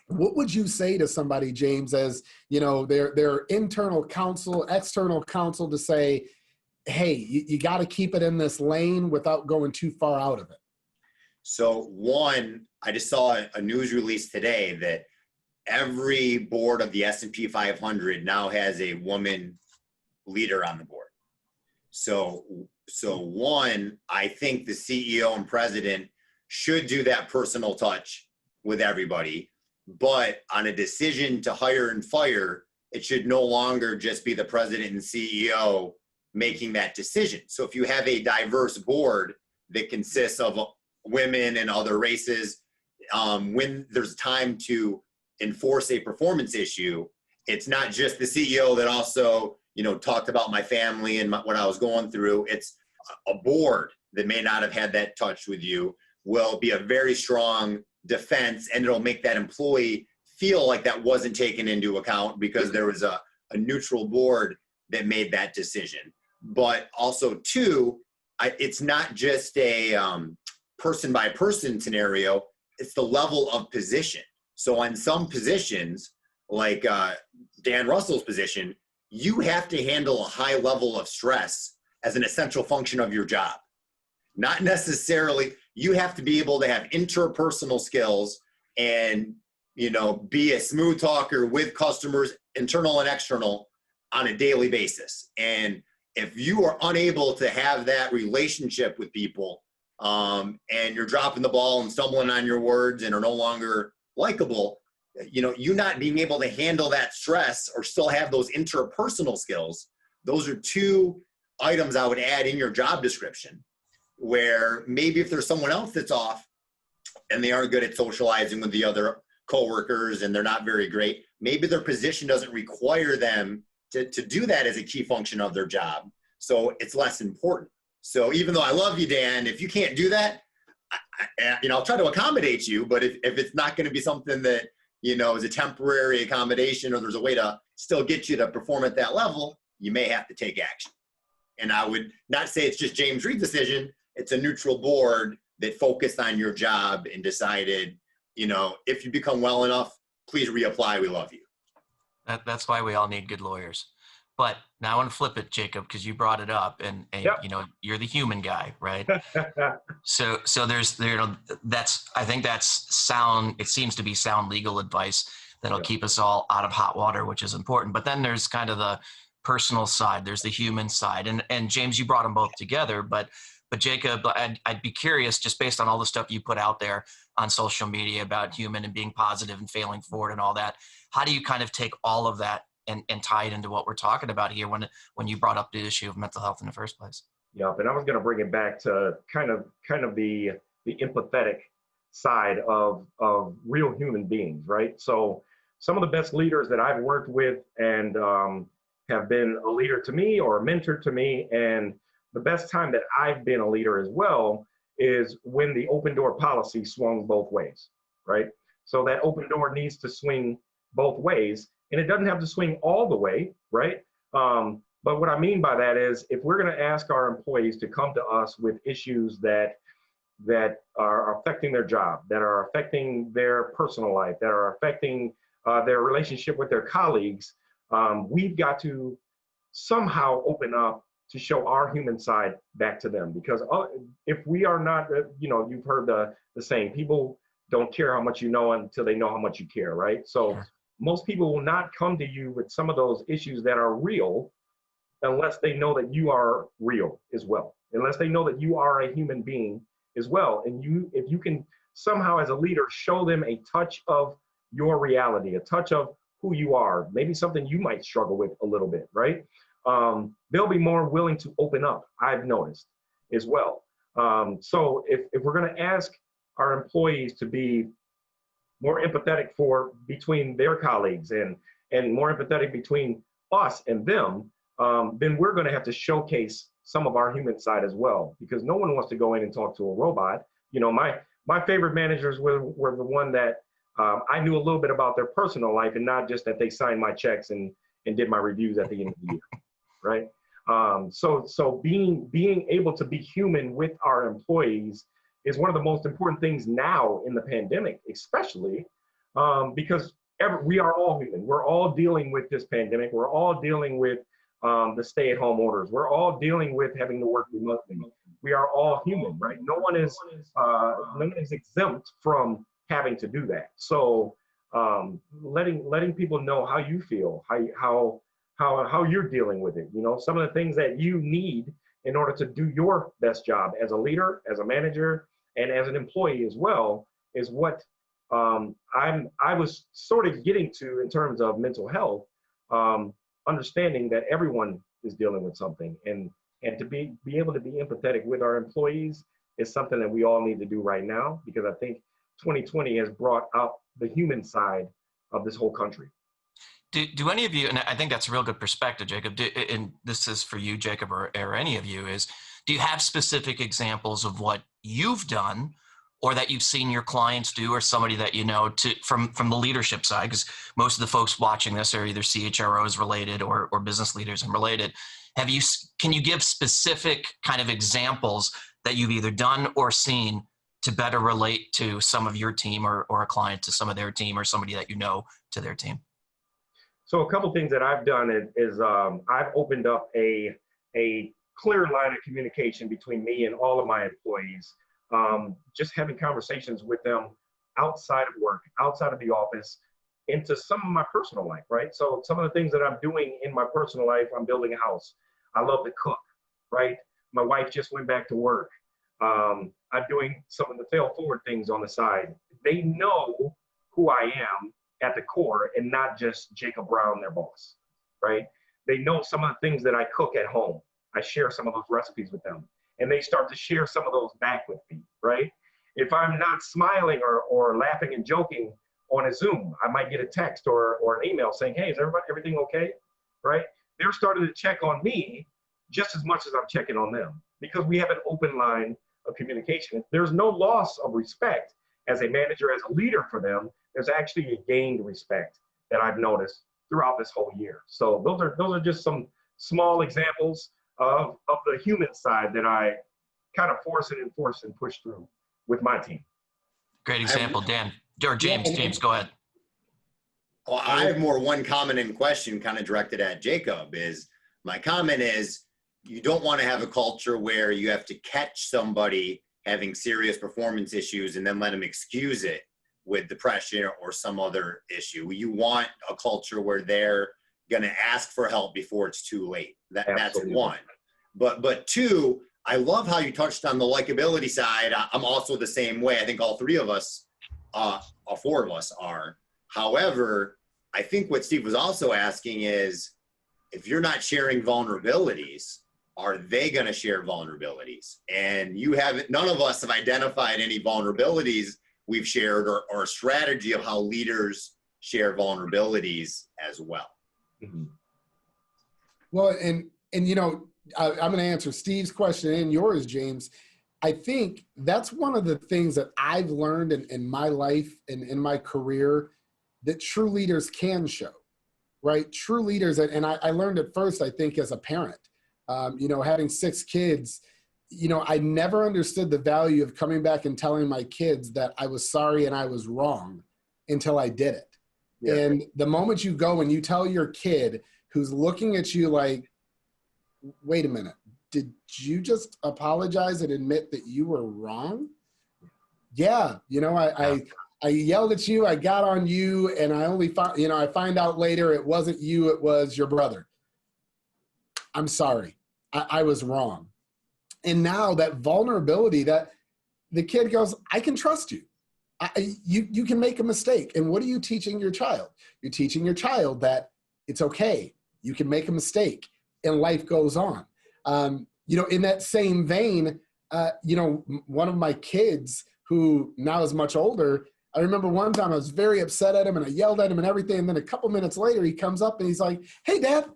What would you say to somebody, James, as, you know, their internal counsel, external counsel to say, hey, you got to keep it in this lane without going too far out of it? So one, I just saw a news release today that every board of the S&P 500 now has a woman leader on the board. So one, I think the CEO and president should do that personal touch with everybody, but on a decision to hire and fire, it should no longer just be the president and CEO making that decision. So if you have a diverse board that consists of women and other races, when there's time to enforce a performance issue, it's not just the CEO that also, you know, talked about my family and what I was going through. It's a board that may not have had that touch with you will be a very strong defense, and it'll make that employee feel like that wasn't taken into account because there was a neutral board that made that decision. But also two, it's not just a person by person scenario, it's the level of position. So on some positions, like Dan Russell's position, you have to handle a high level of stress as an essential function of your job. Not necessarily, you have to be able to have interpersonal skills and, you know, be a smooth talker with customers, internal and external, on a daily basis. And if you are unable to have that relationship with people, and you're dropping the ball and stumbling on your words and are no longer likable, you know, you not being able to handle that stress or still have those interpersonal skills, those are two items I would add in your job description, where maybe if there's someone else that's off and they aren't good at socializing with the other coworkers and they're not very great, maybe their position doesn't require them to do that as a key function of their job. So it's less important. So even though I love you, Dan, if you can't do that, I'll try to accommodate you, but if it's not going to be something that, you know, is a temporary accommodation, or there's a way to still get you to perform at that level, you may have to take action. And I would not say it's just James Reed's decision. It's a neutral board that focused on your job and decided, you know, if you become well enough, please reapply. We love you. That's why we all need good lawyers. But now I want to flip it, Jacob, because you brought it up, and Yep. You know, you're the human guy, right? So there's, you know, I think that's sound. It seems to be sound legal advice that'll keep us all out of hot water, which is important. But then there's kind of the personal side. There's the human side, and James, you brought them both together. But Jacob, I'd be curious, just based on all the stuff you put out there on social media about human and being positive and failing forward and all that. How do you kind of take all of that and tie it into what we're talking about here when you brought up the issue of mental health in the first place? Yep, and I was going to bring it back to kind of the empathetic side of real human beings, right? So some of the best leaders that I've worked with and have been a leader to me or a mentor to me, and the best time that I've been a leader as well is when the open door policy swung both ways, right? So that open door needs to swing both ways, and it doesn't have to swing all the way, right? But what I mean by that is if we're going to ask our employees to come to us with issues that that are affecting their job, that are affecting their personal life, that are affecting their relationship with their colleagues, we've got to somehow open up to show our human side back to them. Because if we are not, you've heard the saying, people don't care how much you know until they know how much you care, right? So most people will not come to you with some of those issues that are real unless they know that you are real as well, unless they know that you are a human being as well. And if you can somehow as a leader show them a touch of your reality, a touch of who you are, maybe something you might struggle with a little bit, right? They'll be more willing to open up, I've noticed as well. So if we're gonna ask our employees to be more empathetic between their colleagues and more empathetic between us and them, then we're gonna have to showcase some of our human side as well, because no one wants to go in and talk to a robot. My favorite managers were the one that I knew a little bit about their personal life and not just that they signed my checks and did my reviews at the end of the year, right? So being able to be human with our employees is one of the most important things now in the pandemic, especially because we are all human. We're all dealing with this pandemic. We're all dealing with the stay-at-home orders. We're all dealing with having to work remotely. We are all human, right? No one is exempt from having to do that. So letting people know how you feel, how you're dealing with it. Some of the things that you need in order to do your best job as a leader, as a manager, and as an employee as well, is what I was sort of getting to in terms of mental health. Understanding that everyone is dealing with something, and to be able to be empathetic with our employees is something that we all need to do right now, because I think 2020 has brought out the human side of this whole country. Do any of you, and I think that's a real good perspective, Jacob, and this is for you, Jacob, or any of you, do you have specific examples of what you've done or that you've seen your clients do, or somebody that you know from the leadership side? Because most of the folks watching this are either CHROs related or business leaders and related. Can you give specific kind of examples that you've either done or seen to better relate to some of your team, or a client to some of their team, or somebody that you know to their team? So a couple things that I've done is I've opened up a clear line of communication between me and all of my employees. Just having conversations with them outside of work, outside of the office, into some of my personal life, right? So some of the things that I'm doing in my personal life, I'm building a house. I love to cook, right? My wife just went back to work. I'm doing some of the fail forward things on the side. They know who I am at the core, and not just Jacob Brown, their boss, right? They know some of the things that I cook at home. I share some of those recipes with them, and they start to share some of those back with me, right? If I'm not smiling or laughing and joking on a Zoom, I might get a text or an email saying, hey, is everything okay, right? They're starting to check on me just as much as I'm checking on them, because we have an open line of communication. There's no loss of respect as a manager, as a leader for them. There's actually a gained respect that I've noticed throughout this whole year. So those are just some small examples of the human side that I kind of force and push through with my team. Great example, Dan. Or James, go ahead. Well, I have more one comment and question kind of directed at Jacob. My comment is, you don't want to have a culture where you have to catch somebody having serious performance issues and then let them excuse it with depression or some other issue. You want a culture where they're going to ask for help before it's too late. That's one. But two, I love how you touched on the likability side. I'm also the same way. I think all three of us, all four of us are. However, I think what Steve was also asking is, if you're not sharing vulnerabilities, are they going to share vulnerabilities? And none of us have identified any vulnerabilities we've shared, or a strategy of how leaders share vulnerabilities as well. Mm-hmm. Well, and I'm going to answer Steve's question and yours, James. I think that's one of the things that I've learned in my life and in my career that true leaders can show, right? True leaders, and I learned it first, I think, as a parent. Having 6 kids, I never understood the value of coming back and telling my kids that I was sorry and I was wrong until I did it. Yeah. And the moment you go and you tell your kid who's looking at you like, wait a minute, did you just apologize and admit that you were wrong? Yeah. I yelled at you, I got on you, and I only found, I find out later it wasn't you, it was your brother. I'm sorry. I was wrong. And now that vulnerability, that the kid goes, I can trust you. You can make a mistake. And what are you teaching your child? You're teaching your child that it's okay. You can make a mistake and life goes on. In that same vein, one of my kids who now is much older, I remember one time I was very upset at him and I yelled at him and everything. And then a couple minutes later, he comes up and he's like, hey, Dad.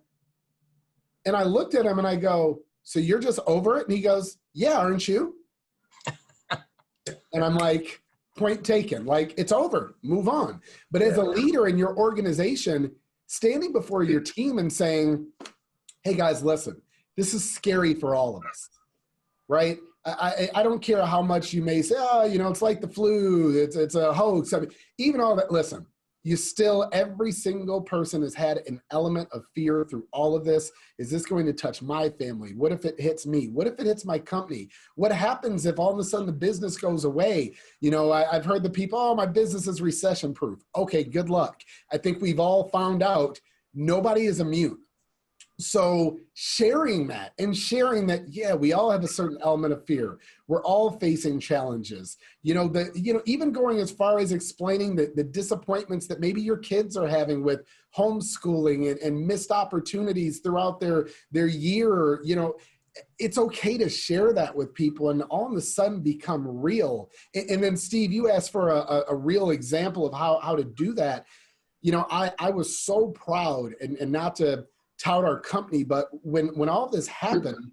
And I looked at him and I go, so you're just over it? And he goes, yeah, aren't you? And I'm like, point taken, like it's over, move on. But as a leader in your organization, standing before your team and saying, hey guys, listen, this is scary for all of us, right? I don't care how much you may say, it's like the flu, it's a hoax. I mean, even all that, listen, every single person has had an element of fear through all of this. Is this going to touch my family? What if it hits me? What if it hits my company? What happens if all of a sudden the business goes away? I've heard the people, my business is recession proof. Okay, good luck. I think we've all found out nobody is immune. So sharing that, yeah, we all have a certain element of fear. We're all facing challenges. Even going as far as explaining the disappointments that maybe your kids are having with homeschooling and missed opportunities throughout their year. It's okay to share that with people and all of a sudden become real. And then Steve, you asked for a real example of how to do that. I was so proud and not to tout our company, but when all this happened,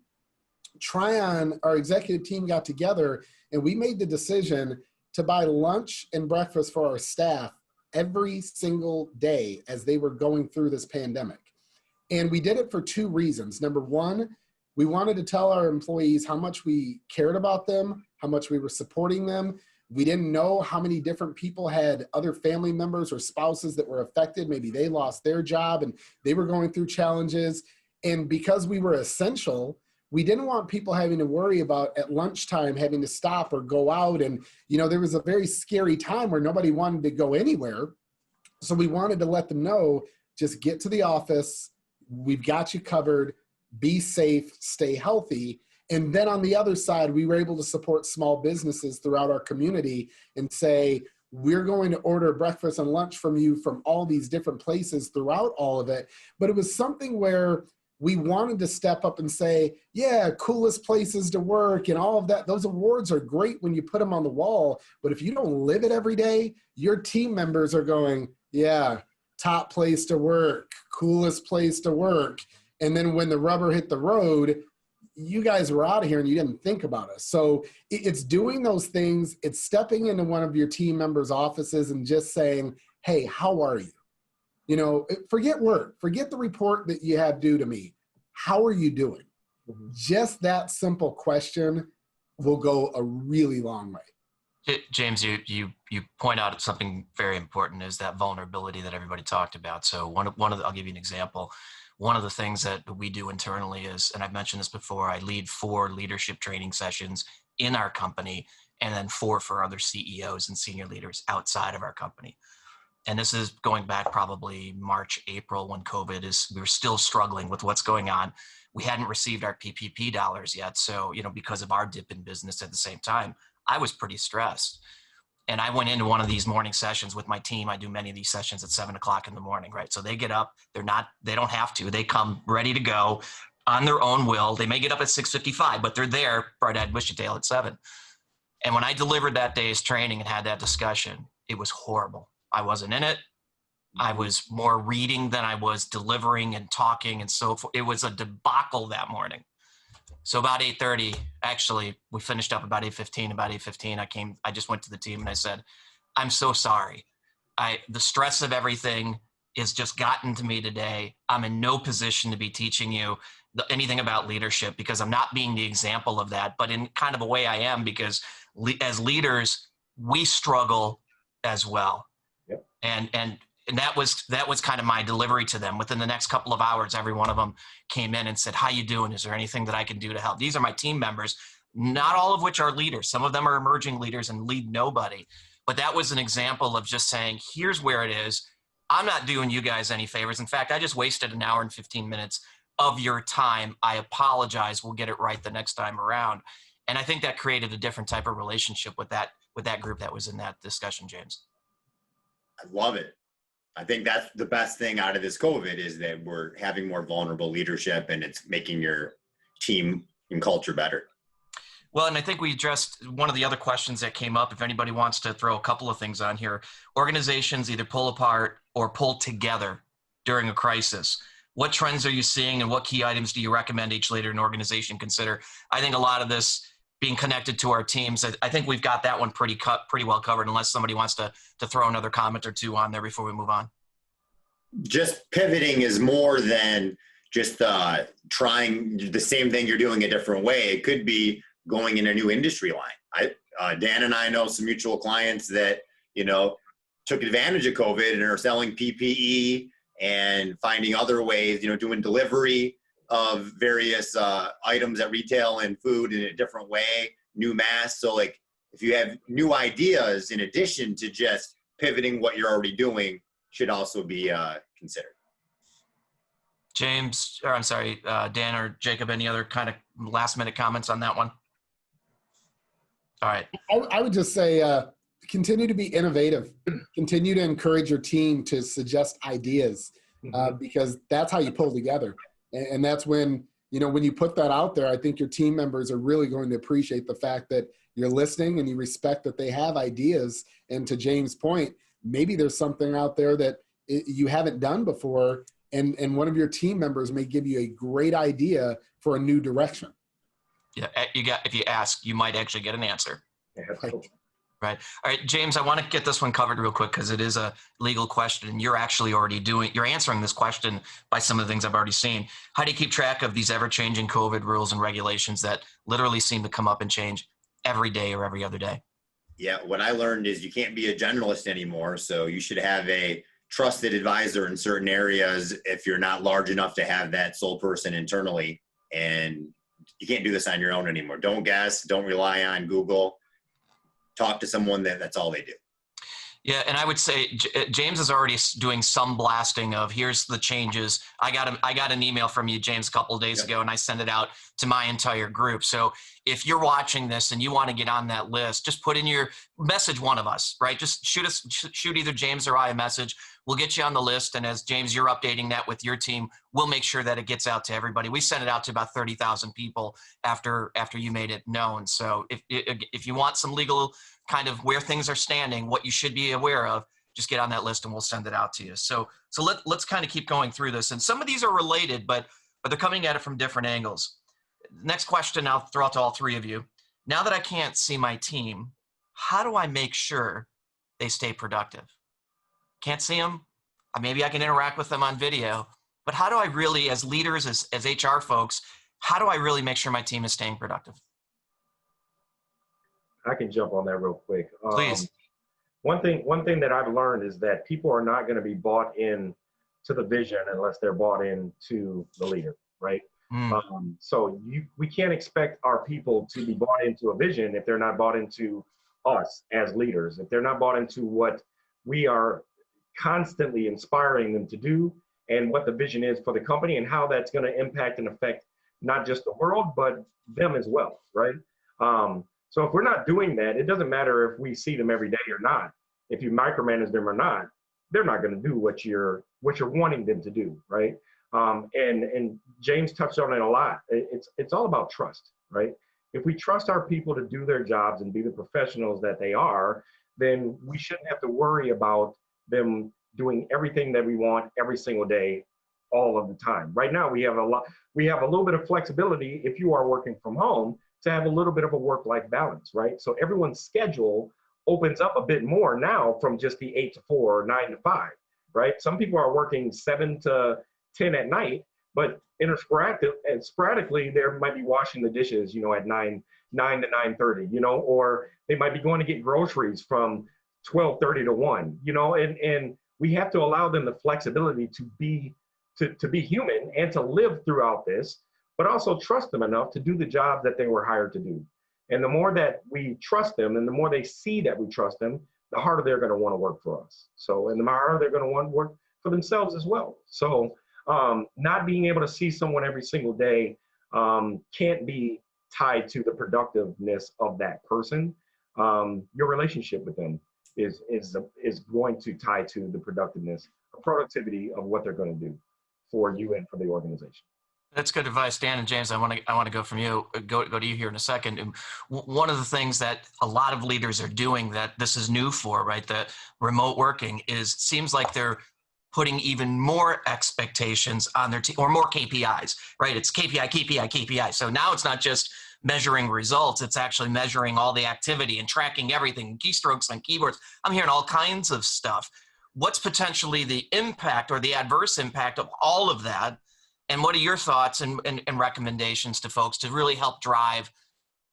Trion, our executive team, got together and we made the decision to buy lunch and breakfast for our staff every single day as they were going through this pandemic. And we did it for two reasons. Number one, we wanted to tell our employees how much we cared about them, how much we were supporting them. We didn't know how many different people had other family members or spouses that were affected. Maybe they lost their job and they were going through challenges. And because we were essential, we didn't want people having to worry about at lunchtime having to stop or go out. And, there was a very scary time where nobody wanted to go anywhere. So we wanted to let them know, just get to the office. We've got you covered. Be safe, stay healthy. And then on the other side, we were able to support small businesses throughout our community and say, we're going to order breakfast and lunch from you from all these different places throughout all of it. But it was something where we wanted to step up and say, yeah, coolest places to work and all of that. Those awards are great when you put them on the wall. But if you don't live it every day, your team members are going, yeah, top place to work, coolest place to work. And then when the rubber hit the road, you guys were out of here and you didn't think about us. So it's doing those things. It's stepping into one of your team members' offices and just saying, hey, how are you? Forget work, forget the report that you have due to me. How are you doing? Mm-hmm. Just that simple question will go a really long way. James, you point out something very important, is that vulnerability that everybody talked about. So I'll give you an example. One of the things that we do internally is, and I've mentioned this before, I lead 4 leadership training sessions in our company and then 4 for other CEOs and senior leaders outside of our company. And this is going back probably March, April, when we were still struggling with what's going on. We hadn't received our PPP dollars yet. So, because of our dip in business at the same time, I was pretty stressed. And I went into one of these morning sessions with my team. I do many of these sessions at 7:00 in the morning, right? So they get up, they don't have to, they come ready to go on their own will. They may get up at 6:55, but they're there, bright-eyed, bushy-tailed at 7. And when I delivered that day's training and had that discussion, it was horrible. I wasn't in it. I was more reading than I was delivering and talking and so forth. It was a debacle that morning. So about 8:30, actually, we finished up about 8:15. About 8:15, I just went to the team and I said, I'm so sorry. The stress of everything, is just gotten to me today. I'm in no position to be teaching you anything about leadership because I'm not being the example of that, but in kind of a way I am, because as leaders, we struggle as well. Yep. And that was kind of my delivery to them. Within the next couple of hours, every one of them came in and said, "How you doing? Is there anything that I can do to help?" These are my team members, not all of which are leaders. Some of them are emerging leaders and lead nobody. But that was an example of just saying, here's where it is. I'm not doing you guys any favors. In fact, I just wasted an hour and 15 minutes of your time. I apologize. We'll get it right the next time around. And I think that created a different type of relationship with that group that was in that discussion, James. I love it. I think that's the best thing out of this COVID is that we're having more vulnerable leadership and it's making your team and culture better. Well, and I think we addressed one of the other questions that came up. If anybody wants to throw a couple of things on here, organizations either pull apart or pull together during a crisis. What trends are you seeing and what key items do you recommend each leader and organization consider? I think a lot of this being connected to our teams, I think we've got that one pretty well covered, unless somebody wants to throw another comment or two on there before we move on. Just pivoting is more than just trying the same thing you're doing a different way. It could be going in a new industry line. Dan and I know some mutual clients that, took advantage of COVID and are selling PPE and finding other ways, doing delivery of various items at retail and food in a different way, new masks. So like if you have new ideas in addition to just pivoting what you're already doing, should also be considered. Dan or Jacob, any other kind of last minute comments on that one? All right. I would just say, continue to be innovative. Continue to encourage your team to suggest ideas, because that's how you pull together. And that's when you put that out there, I think your team members are really going to appreciate the fact that you're listening and you respect that they have ideas. And to James' point, maybe there's something out there that you haven't done before, and one of your team members may give you a great idea for a new direction. Yeah, if you ask, you might actually get an answer. Yeah, Right. All right, James, I want to get this one covered real quick because it is a legal question, and you're actually you're answering this question by some of the things I've already seen. How do you keep track of these ever-changing COVID rules and regulations that literally seem to come up and change every day or every other day? Yeah, what I learned is you can't be a generalist anymore, so you should have a trusted advisor in certain areas if you're not large enough to have that sole person internally, and you can't do this on your own anymore. Don't guess, don't rely on Google. Talk to someone that's all they do. Yeah, and I would say James is already doing some blasting of here's the changes. I got an email from you, James, a couple of days ago, and I sent it out to my entire group. So if you're watching this and you want to get on that list, just put in your message one of us, right? Just shoot either James or I a message. We'll get you on the list. And as James, you're updating that with your team, we'll make sure that it gets out to everybody. We sent it out to about 30,000 people after you made it known. So if you want some legal kind of where things are standing, what you should be aware of, just get on that list and we'll send it out to you. So let's kind of keep going through this. And some of these are related, but they're coming at it from different angles. Next question I'll throw out to all three of you. Now that I can't see my team, how do I make sure they stay productive? Can't see them. Maybe I can interact with them on video, but how do I really, as leaders, as HR folks, how do I really make sure my team is staying productive? I can jump on that real quick. Please. One thing that I've learned is that people are not going to be bought in to the vision unless they're bought into the leader, right? So we can't expect our people to be bought into a vision if they're not bought into us as leaders, if they're not bought into what we are constantly inspiring them to do and what the vision is for the company and how that's going to impact and affect not just the world, but them as well, right? So if we're not doing that, it doesn't matter if we see them every day or not. If you micromanage them or not, they're not going to do what you're wanting them to do, right? And James touched on it a lot. It's all about trust, right? If we trust our people to do their jobs and be the professionals that they are, then we shouldn't have to worry about them doing everything that we want every single day, all of the time. Right now, we have a little bit of flexibility if you are working from home to have a little bit of a work-life balance, right? So everyone's schedule opens up a bit more now from just the 8 to 4 or 9 to 5. right? Some people are working 7 to 10 at night, but sporadically, they might be washing the dishes, at 9 to 9:30, or they might be going to get groceries from 12:30 to 1, and we have to allow them the flexibility to be human and to live throughout this, but also trust them enough to do the job that they were hired to do. And the more that we trust them and the more they see that we trust them, the harder they're going to want to work for us. So, and the harder they're going to want to work for themselves as well. So, not being able to see someone every single day can't be tied to the productiveness of that person. Your relationship with them is going to tie to the productiveness or productivity of what they're going to do for you and for the organization. That's good advice, Dan and James. I want to go from you, go to you here in a second. And one of the things that a lot of leaders are doing that this is new for, right? The remote working seems like they're putting even more expectations on their team or more KPIs, right? It's KPI. So now it's not just measuring results. It's actually measuring all the activity and tracking everything, keystrokes on keyboards. I'm hearing all kinds of stuff. What's potentially the impact or the adverse impact of all of that? And what are your thoughts and recommendations to folks to really help drive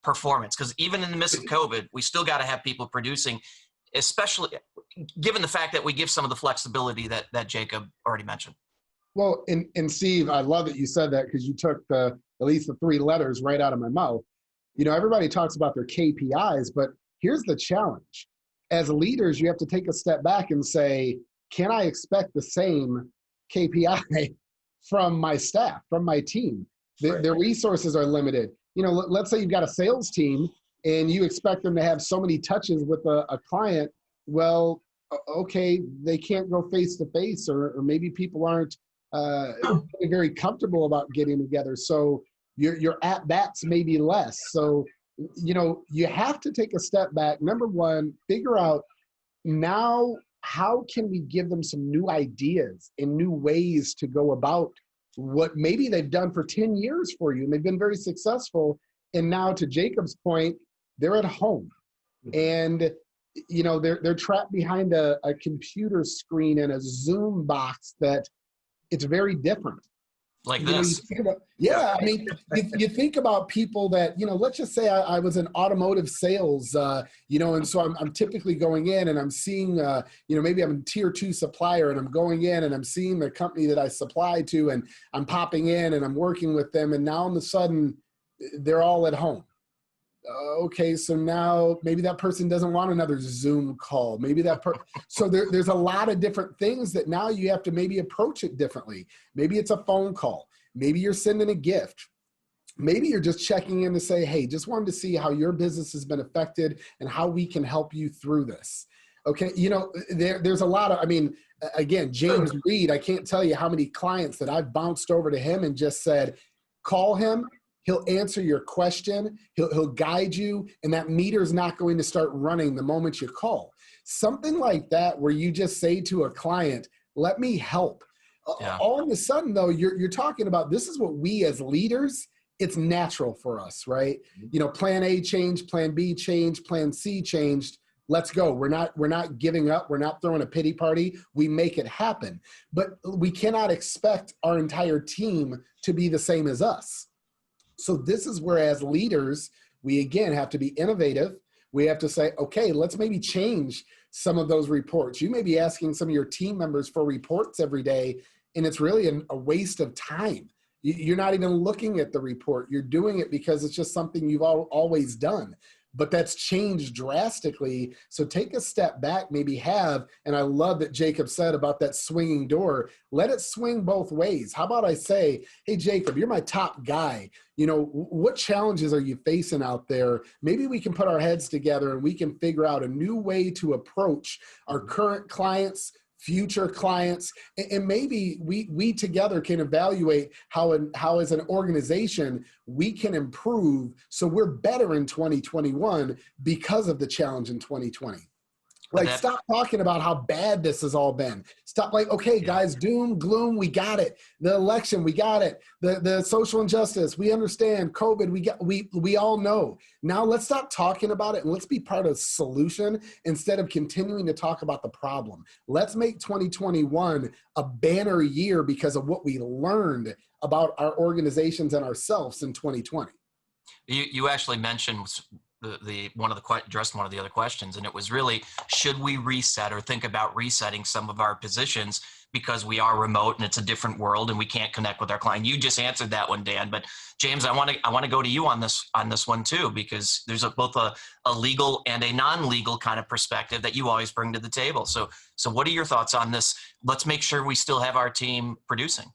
performance? Because even in the midst of COVID, we still got to have people producing, especially given the fact that we give some of the flexibility that Jacob already mentioned. Well, and Steve, I love that you said that because you took at least the 3 letters right out of my mouth. Everybody talks about their KPIs, but here's the challenge. As leaders, you have to take a step back and say, can I expect the same KPI from my staff, from my team? Their resources are limited. Let's say you've got a sales team and you expect them to have so many touches with a client. Well, okay, they can't go face to face, or maybe people aren't very comfortable about getting together. So your at bats may be less. So, you have to take a step back. Number one, figure out now, how can we give them some new ideas and new ways to go about what maybe they've done for 10 years for you and they've been very successful. And now, to Jacob's point, they're at home and they're trapped behind a computer screen and a Zoom box that it's very different. Like this. I mean, you think about people that, let's just say I was in automotive sales, and so I'm typically going in and I'm seeing, maybe I'm a tier 2 supplier and I'm going in and I'm seeing the company that I supply to and I'm popping in and I'm working with them. And now all of a sudden they're all at home. Okay, so now maybe that person doesn't want another Zoom call. Maybe so there's a lot of different things that now you have to maybe approach it differently. Maybe it's a phone call. Maybe you're sending a gift. Maybe you're just checking in to say, hey, just wanted to see how your business has been affected and how we can help you through this. Okay, there's a lot of, again, James Reed, I can't tell you how many clients that I've bounced over to him and just said, call him. He'll answer your question, he'll guide you, and that meter's not going to start running the moment you call. Something like that where you just say to a client, let me help. Yeah. All of a sudden, though, you're talking about this is what we as leaders, it's natural for us, right? Plan A changed, plan B changed, plan C changed. Let's go. We're not giving up. We're not throwing a pity party. We make it happen. But we cannot expect our entire team to be the same as us. So this is where, as leaders, we again have to be innovative. We have to say, okay, let's maybe change some of those reports. You may be asking some of your team members for reports every day, and it's really a waste of time. You're not even looking at the report. You're doing it because it's just something you've always done. But that's changed drastically. So take a step back, maybe and I love that Jacob said about that swinging door, let it swing both ways. How about I say, hey, Jacob, you're my top guy. What challenges are you facing out there? Maybe we can put our heads together and we can figure out a new way to approach our current clients, future clients, and maybe we together can evaluate how as an organization we can improve so we're better in 2021 because of the challenge in 2020. Like, That, stop talking about how bad this has all been. Stop like, okay, yeah. guys, doom, gloom, we got it. The election, we got it. The social injustice, we understand. COVID, we all know. Now let's stop talking about it and let's be part of the solution instead of continuing to talk about the problem. Let's make 2021 a banner year because of what we learned about our organizations and ourselves in 2020. You actually mentioned addressed one of the other questions, and it was really, should we reset or think about resetting some of our positions because we are remote and it's a different world and we can't connect with our client? You just answered that one, Dan, but James, I want to go to you on this one too, because there's both a legal and a non-legal kind of perspective that you always bring to the table. So what are your thoughts on this? Let's make sure we still have our team producing.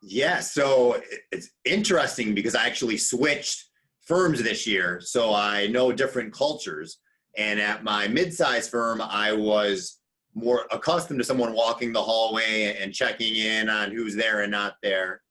Yeah, so it's interesting because I actually switched firms this year, so I know different cultures. And at my mid-sized firm, I was more accustomed to someone walking the hallway and checking in on who's there and not there.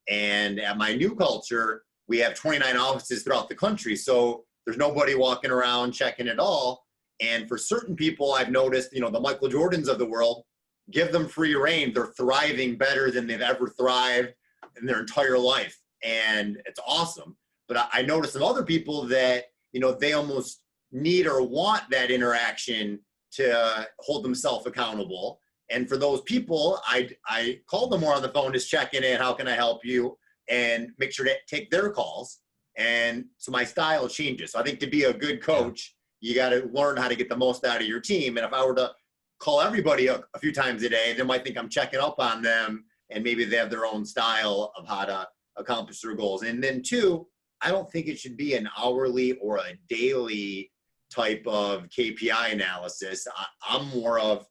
And at my new culture, we have 29 offices throughout the country, so there's nobody walking around checking at all. And for certain people, I've noticed, the Michael Jordans of the world, give them free reign. They're thriving better than they've ever thrived in their entire life. And it's awesome. But I noticed some other people that, they almost need or want that interaction to hold themselves accountable. And for those people, I call them more on the phone, just checking in, how can I help you? And make sure to take their calls. And so my style changes. So I think to be a good coach, you got to learn how to get the most out of your team. And if I were to call everybody a few times a day, they might think I'm checking up on them, and maybe they have their own style of how to accomplish their goals. And then two, I don't think it should be an hourly or a daily type of KPI analysis. I'm more of,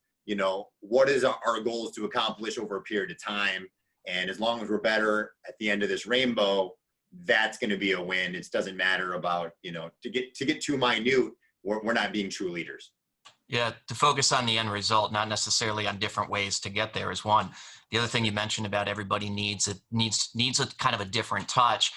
what is our goals to accomplish over a period of time? And as long as we're better at the end of this rainbow, that's going to be a win. It doesn't matter about, to get too minute, we're not being true leaders. Yeah, to focus on the end result, not necessarily on different ways to get there, is one. The other thing you mentioned about everybody needs a kind of a different touch.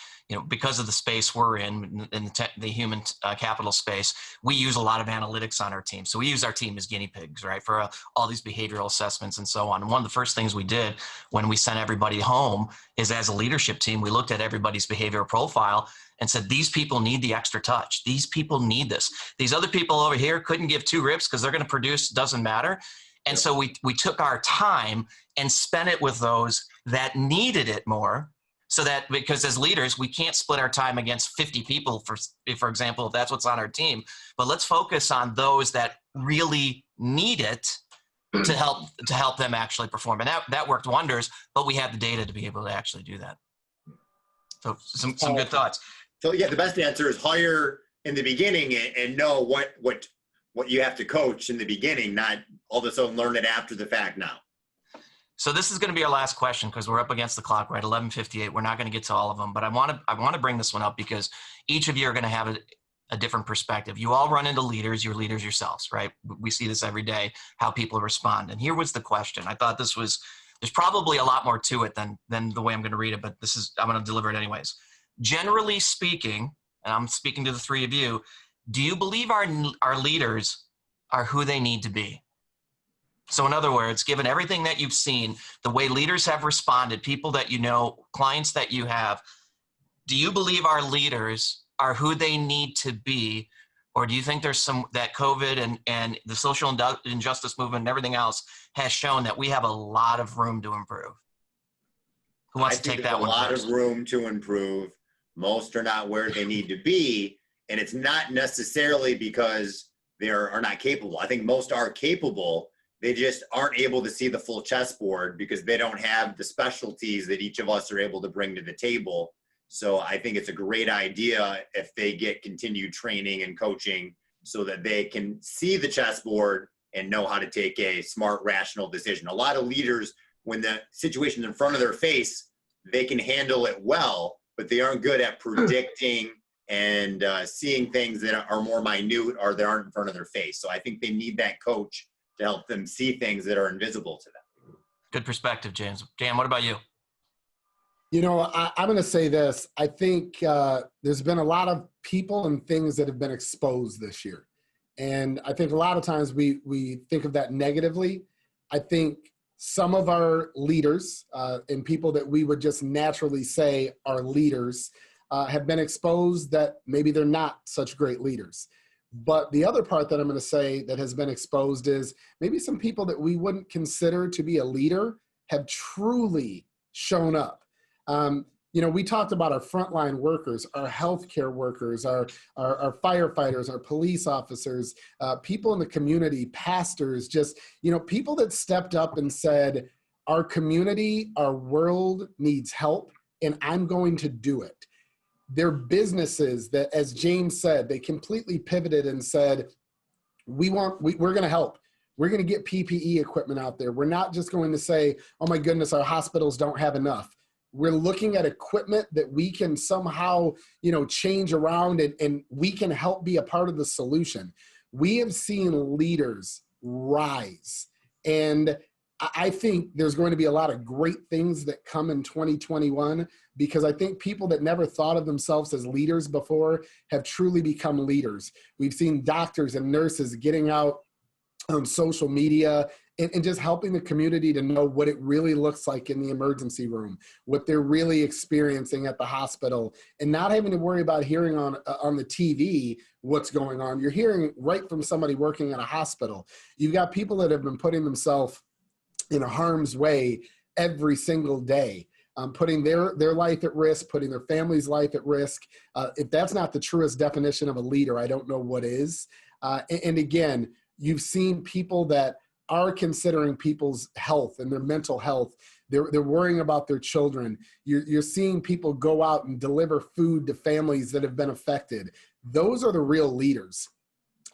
Because of the space we're in the human capital space, we use a lot of analytics on our team. So we use our team as guinea pigs, right, for all these behavioral assessments and so on. And one of the first things we did when we sent everybody home is, as a leadership team, we looked at everybody's behavioral profile and said, these people need the extra touch. These people need this. These other people over here couldn't give two rips because they're going to produce, doesn't matter. And so we took our time and spent it with those that needed it more. So that, because as leaders, we can't split our time against 50 people, for example, if that's what's on our team. But let's focus on those that really need it to help them actually perform. And that worked wonders, but we had the data to be able to actually do that. So some good thoughts. So yeah, the best answer is hire in the beginning and know what you have to coach in the beginning, not all of a sudden learn it after the fact now. So this is going to be our last question because we're up against the clock, right? 11:58. We're not going to get to all of them, but I want to bring this one up because each of you are going to have a different perspective. You all run into leaders. You're leaders yourselves, right? We see this every day, how people respond. And here was the question. I thought there's probably a lot more to it than the way I'm going to read it, but I'm going to deliver it anyways. Generally speaking, and I'm speaking to the three of you, do you believe our leaders are who they need to be? So in other words, given everything that you've seen, the way leaders have responded, people that you know, clients that you have, do you believe our leaders are who they need to be? Or do you think there's that COVID and the social injustice movement and everything else has shown that we have a lot of room to improve? Who wants to take that one first? A lot of room to improve. Most are not where they need to be. And it's not necessarily because they are not capable. I think most are capable. They just aren't able to see the full chessboard because they don't have the specialties that each of us are able to bring to the table. So I think it's a great idea if they get continued training and coaching so that they can see the chessboard and know how to take a smart, rational decision. A lot of leaders, when the situation's in front of their face, they can handle it well, but they aren't good at predicting and seeing things that are more minute or that aren't in front of their face. So I think they need that coach to help them see things that are invisible to them. Good perspective, James. Dan, what about you? I'm going to say this. I think there's been a lot of people and things that have been exposed this year. And I think a lot of times we think of that negatively. I think some of our leaders and people that we would just naturally say are leaders have been exposed that maybe they're not such great leaders. But the other part that I'm going to say that has been exposed is maybe some people that we wouldn't consider to be a leader have truly shown up. You know, we talked about our frontline workers, our healthcare workers, our firefighters, our police officers, people in the community, pastors, just, you know, people that stepped up and said, our community, our world needs help, and I'm going to do it. They're businesses that, as James said, they completely pivoted and said, we're going to help. We're going to get PPE equipment out there. We're not just going to say, oh my goodness, our hospitals don't have enough. We're looking at equipment that we can somehow, you know, change around and we can help be a part of the solution. We have seen leaders rise. And I think there's going to be a lot of great things that come in 2021, because I think people that never thought of themselves as leaders before have truly become leaders. We've seen doctors and nurses getting out on social media and just helping the community to know what it really looks like in the emergency room, what they're really experiencing at the hospital, and not having to worry about hearing on the TV what's going on. You're hearing right from somebody working at a hospital. You've got people that have been putting themselves in harm's way every single day, putting their life at risk, putting their family's life at risk. If that's not the truest definition of a leader, I don't know what is. And again, you've seen people that are considering people's health and their mental health. They're worrying about their children. You're seeing people go out and deliver food to families that have been affected. Those are the real leaders.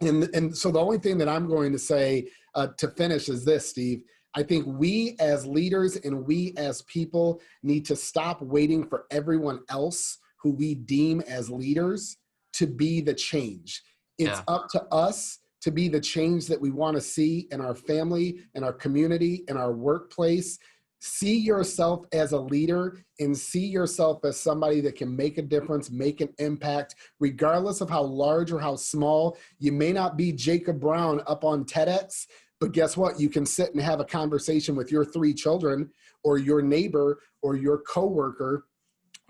And so the only thing that I'm going to say to finish is this, Steve. I think we as leaders and we as people need to stop waiting for everyone else who we deem as leaders to be the change. It's up to us to be the change that we want to see in our family, in our community, in our workplace. See yourself as a leader and see yourself as somebody that can make a difference, make an impact, regardless of how large or how small. You may not be Jacob Brown up on TEDx, but guess what? You can sit and have a conversation with your 3 children or your neighbor or your coworker.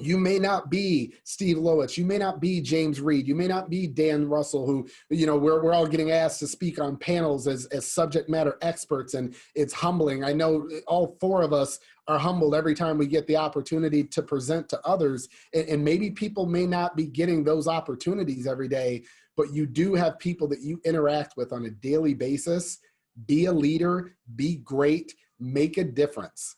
You may not be Steve Lowitz. You may not be James Reed. You may not be Dan Russell, who, you know, we're all getting asked to speak on panels as subject matter experts, and it's humbling. I know all 4 of us are humbled every time we get the opportunity to present to others, and maybe people may not be getting those opportunities every day, but you do have people that you interact with on a daily basis. Be a leader, be great, make a difference.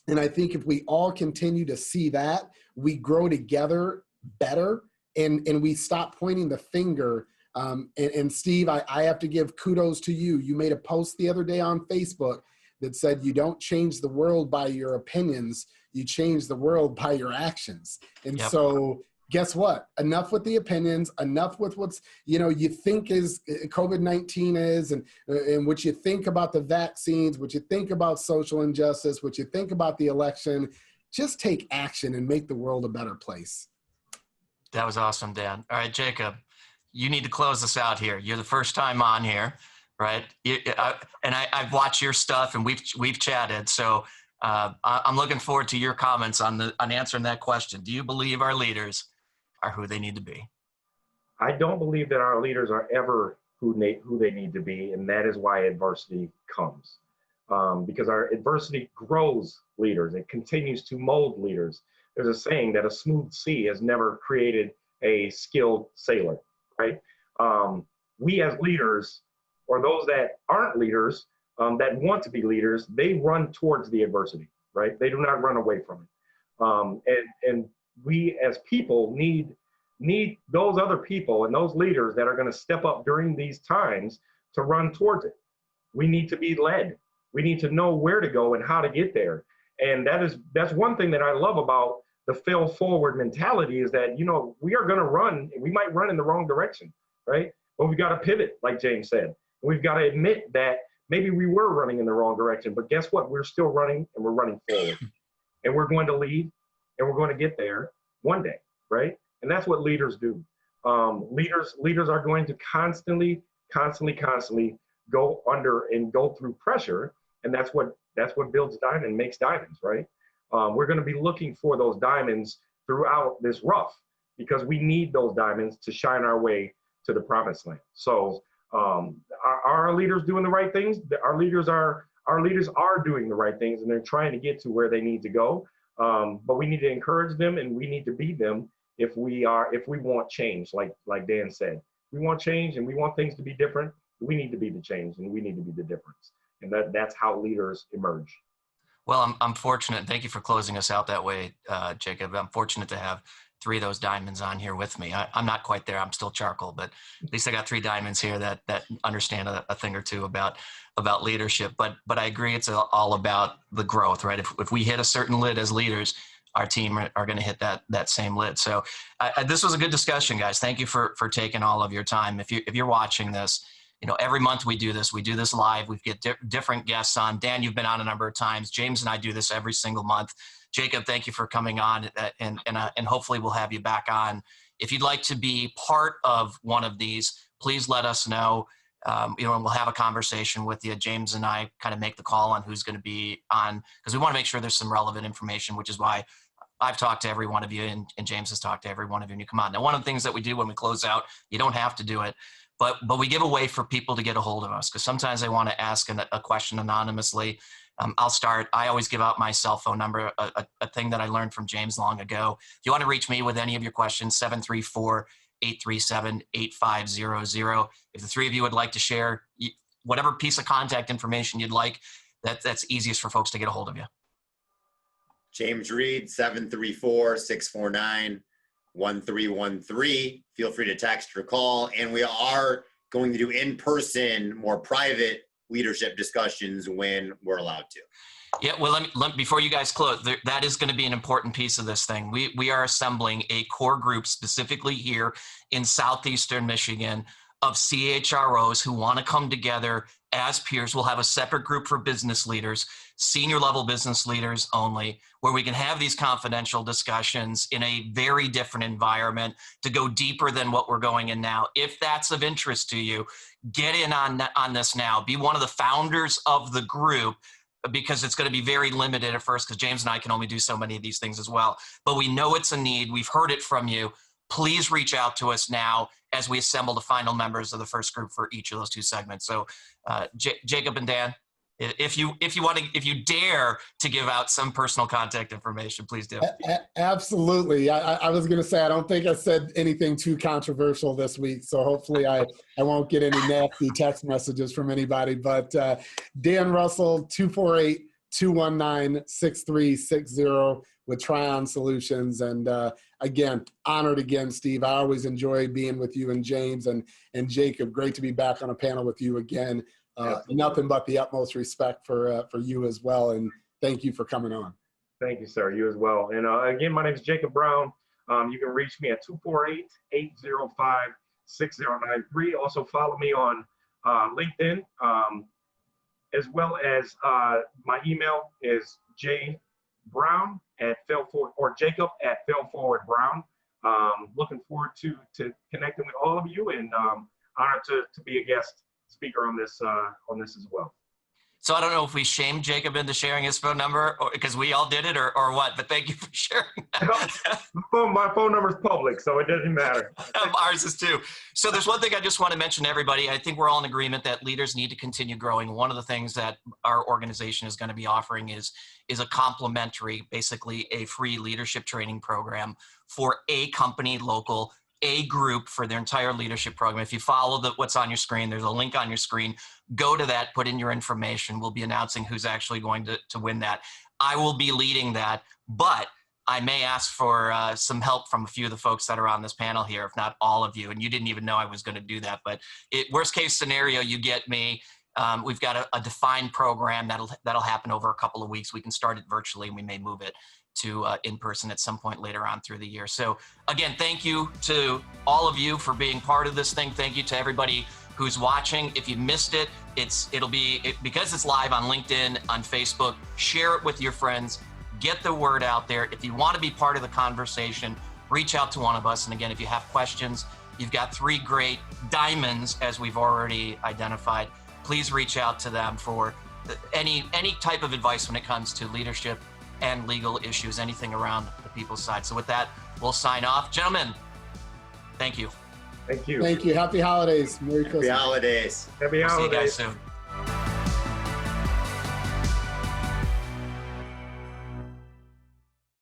And I think if we all continue to see that, we grow together better and we stop pointing the finger. And Steve, I have to give kudos to you. You made a post the other day on Facebook that said you don't change the world by your opinions, you change the world by your actions. And so guess what? Enough with the opinions, enough with what's, you know, you think is COVID-19 is, and what you think about the vaccines, what you think about social injustice, what you think about the election. Just take action and make the world a better place. That was awesome, Dan. All right, Jacob, you need to close this out here. You're the first time on here, right? I've watched your stuff and we've chatted. So I'm looking forward to your comments on answering that question. Do you believe our leaders are who they need to be? I don't believe that our leaders are ever who they need to be, and that is why adversity comes. Because our adversity grows leaders. It continues to mold leaders. There's a saying that a smooth sea has never created a skilled sailor, right? We as leaders, or those that aren't leaders, that want to be leaders, they run towards the adversity, right? They do not run away from it. And we as people need those other people and those leaders that are going to step up during these times to run towards it. We need to be led. We need to know where to go and how to get there. And that's one thing that I love about the fail forward mentality is that, you know, we are going to run. We might run in the wrong direction, right? But we've got to pivot, like James said. We've got to admit that maybe we were running in the wrong direction, but guess what? We're still running, and we're running forward. And we're going to lead, and we're going to get there one day, right? And that's what leaders do. Leaders are going to constantly constantly go under and go through pressure. And that's what builds diamond, makes diamonds, right? We're going to be looking for those diamonds throughout this rough, because we need those diamonds to shine our way to the promised land. So are our leaders doing the right things? Our leaders are doing the right things, and they're trying to get to where they need to go. But we need to encourage them, and we need to be them if we want change, like Dan said. We want change and we want things to be different. We need to be the change, and we need to be the difference. And that's how leaders emerge. Well, I'm fortunate. Thank you for closing us out that way, Jacob. I'm fortunate to have 3 of those diamonds on here with me. I'm not quite there. I'm still charcoal, but at least I got 3 diamonds here that understand a thing or two about leadership. But I agree, it's all about the growth, right? If we hit a certain lid as leaders, our team are going to hit that same lid. So this was a good discussion, guys. Thank you for taking all of your time. If you're watching this, every month we do this live. We get different guests on. Dan, you've been on a number of times. James and I do this every single month. Jacob, thank you for coming on, and hopefully we'll have you back on. If you'd like to be part of one of these, please let us know. And we'll have a conversation with you. James and I kind of make the call on who's going to be on, because we want to make sure there's some relevant information, which is why I've talked to every one of you, and James has talked to every one of you, and you come on. Now, one of the things that we do when we close out, you don't have to do it, but we give a way for people to get a hold of us, because sometimes they want to ask a question anonymously. I'll start. I always give out my cell phone number, a thing that I learned from James long ago. If you want to reach me with any of your questions, 734-837-8500. If the 3 of you would like to share whatever piece of contact information you'd like, that's easiest for folks to get a hold of you. James Reed, 734-649-1313. Feel free to text or call. And we are going to do in-person, more private leadership discussions when we're allowed to. Yeah, well, before you guys close, that is going to be an important piece of this thing. We are assembling a core group specifically here in southeastern Michigan of CHROs who want to come together as peers. We'll have a separate group for business leaders, senior level business leaders only, where we can have these confidential discussions in a very different environment to go deeper than what we're going in now. If that's of interest to you, get in on this now. Be one of the founders of the group, because it's going to be very limited at first, because James and I can only do so many of these things as well. But we know it's a need. We've heard it from you. Please reach out to us now as we assemble the final members of the first group for each of those 2 segments. So Jacob and Dan, if you dare to give out some personal contact information, please do. Absolutely. I was going to say, I don't think I said anything too controversial this week, so hopefully I won't get any nasty text messages from anybody. But Dan Russell, 248-219-6360 with Trion Solutions. And again, honored again, Steve. I always enjoy being with you and James and Jacob. Great to be back on a panel with you again. Nothing but the utmost respect for you as well. And thank you for coming on. Thank you, sir. You as well. And again, my name is Jacob Brown. You can reach me at 248-805-6093. Also follow me on LinkedIn, as well as my email is jbrown@failforward, or jacob@failforwardbrown. Looking forward to connecting with all of you, and honored to be a guest speaker on this as well. So I don't know if we shamed Jacob into sharing his phone number, or because we all did it, or what, but thank you for sharing that. My phone number is public, so it doesn't matter. Ours is too. So there's one thing I just want to mention to everybody. I think we're all in agreement that leaders need to continue growing. One of the things that our organization is going to be offering is a complimentary, basically a free leadership training program for a company, local, a group, for their entire leadership program. If you follow what's on your screen, there's a link on your screen. Go to that, put in your information. We'll be announcing who's actually going to win that. I will be leading that, but I may ask for some help from a few of the folks that are on this panel here, if not all of you. And you didn't even know I was going to do that. But worst case scenario, you get me. We've got a defined program that'll happen over a couple of weeks. We can start it virtually, and we may move it to in person at some point later on through the year. So again, thank you to all of you for being part of this thing. Thank you to everybody who's watching. If you missed it, because it's live on LinkedIn, on Facebook, share it with your friends, get the word out there. If you want to be part of the conversation, reach out to one of us. And again, if you have questions, You've got 3 great diamonds, as we've already identified. Please reach out to them for any type of advice when it comes to leadership and legal issues, anything around the people's side. So with that, we'll sign off. Gentlemen, thank you. Thank you. Thank you. Happy holidays. Merry Christmas. Happy holidays. Happy We'll see you holidays. guys soon.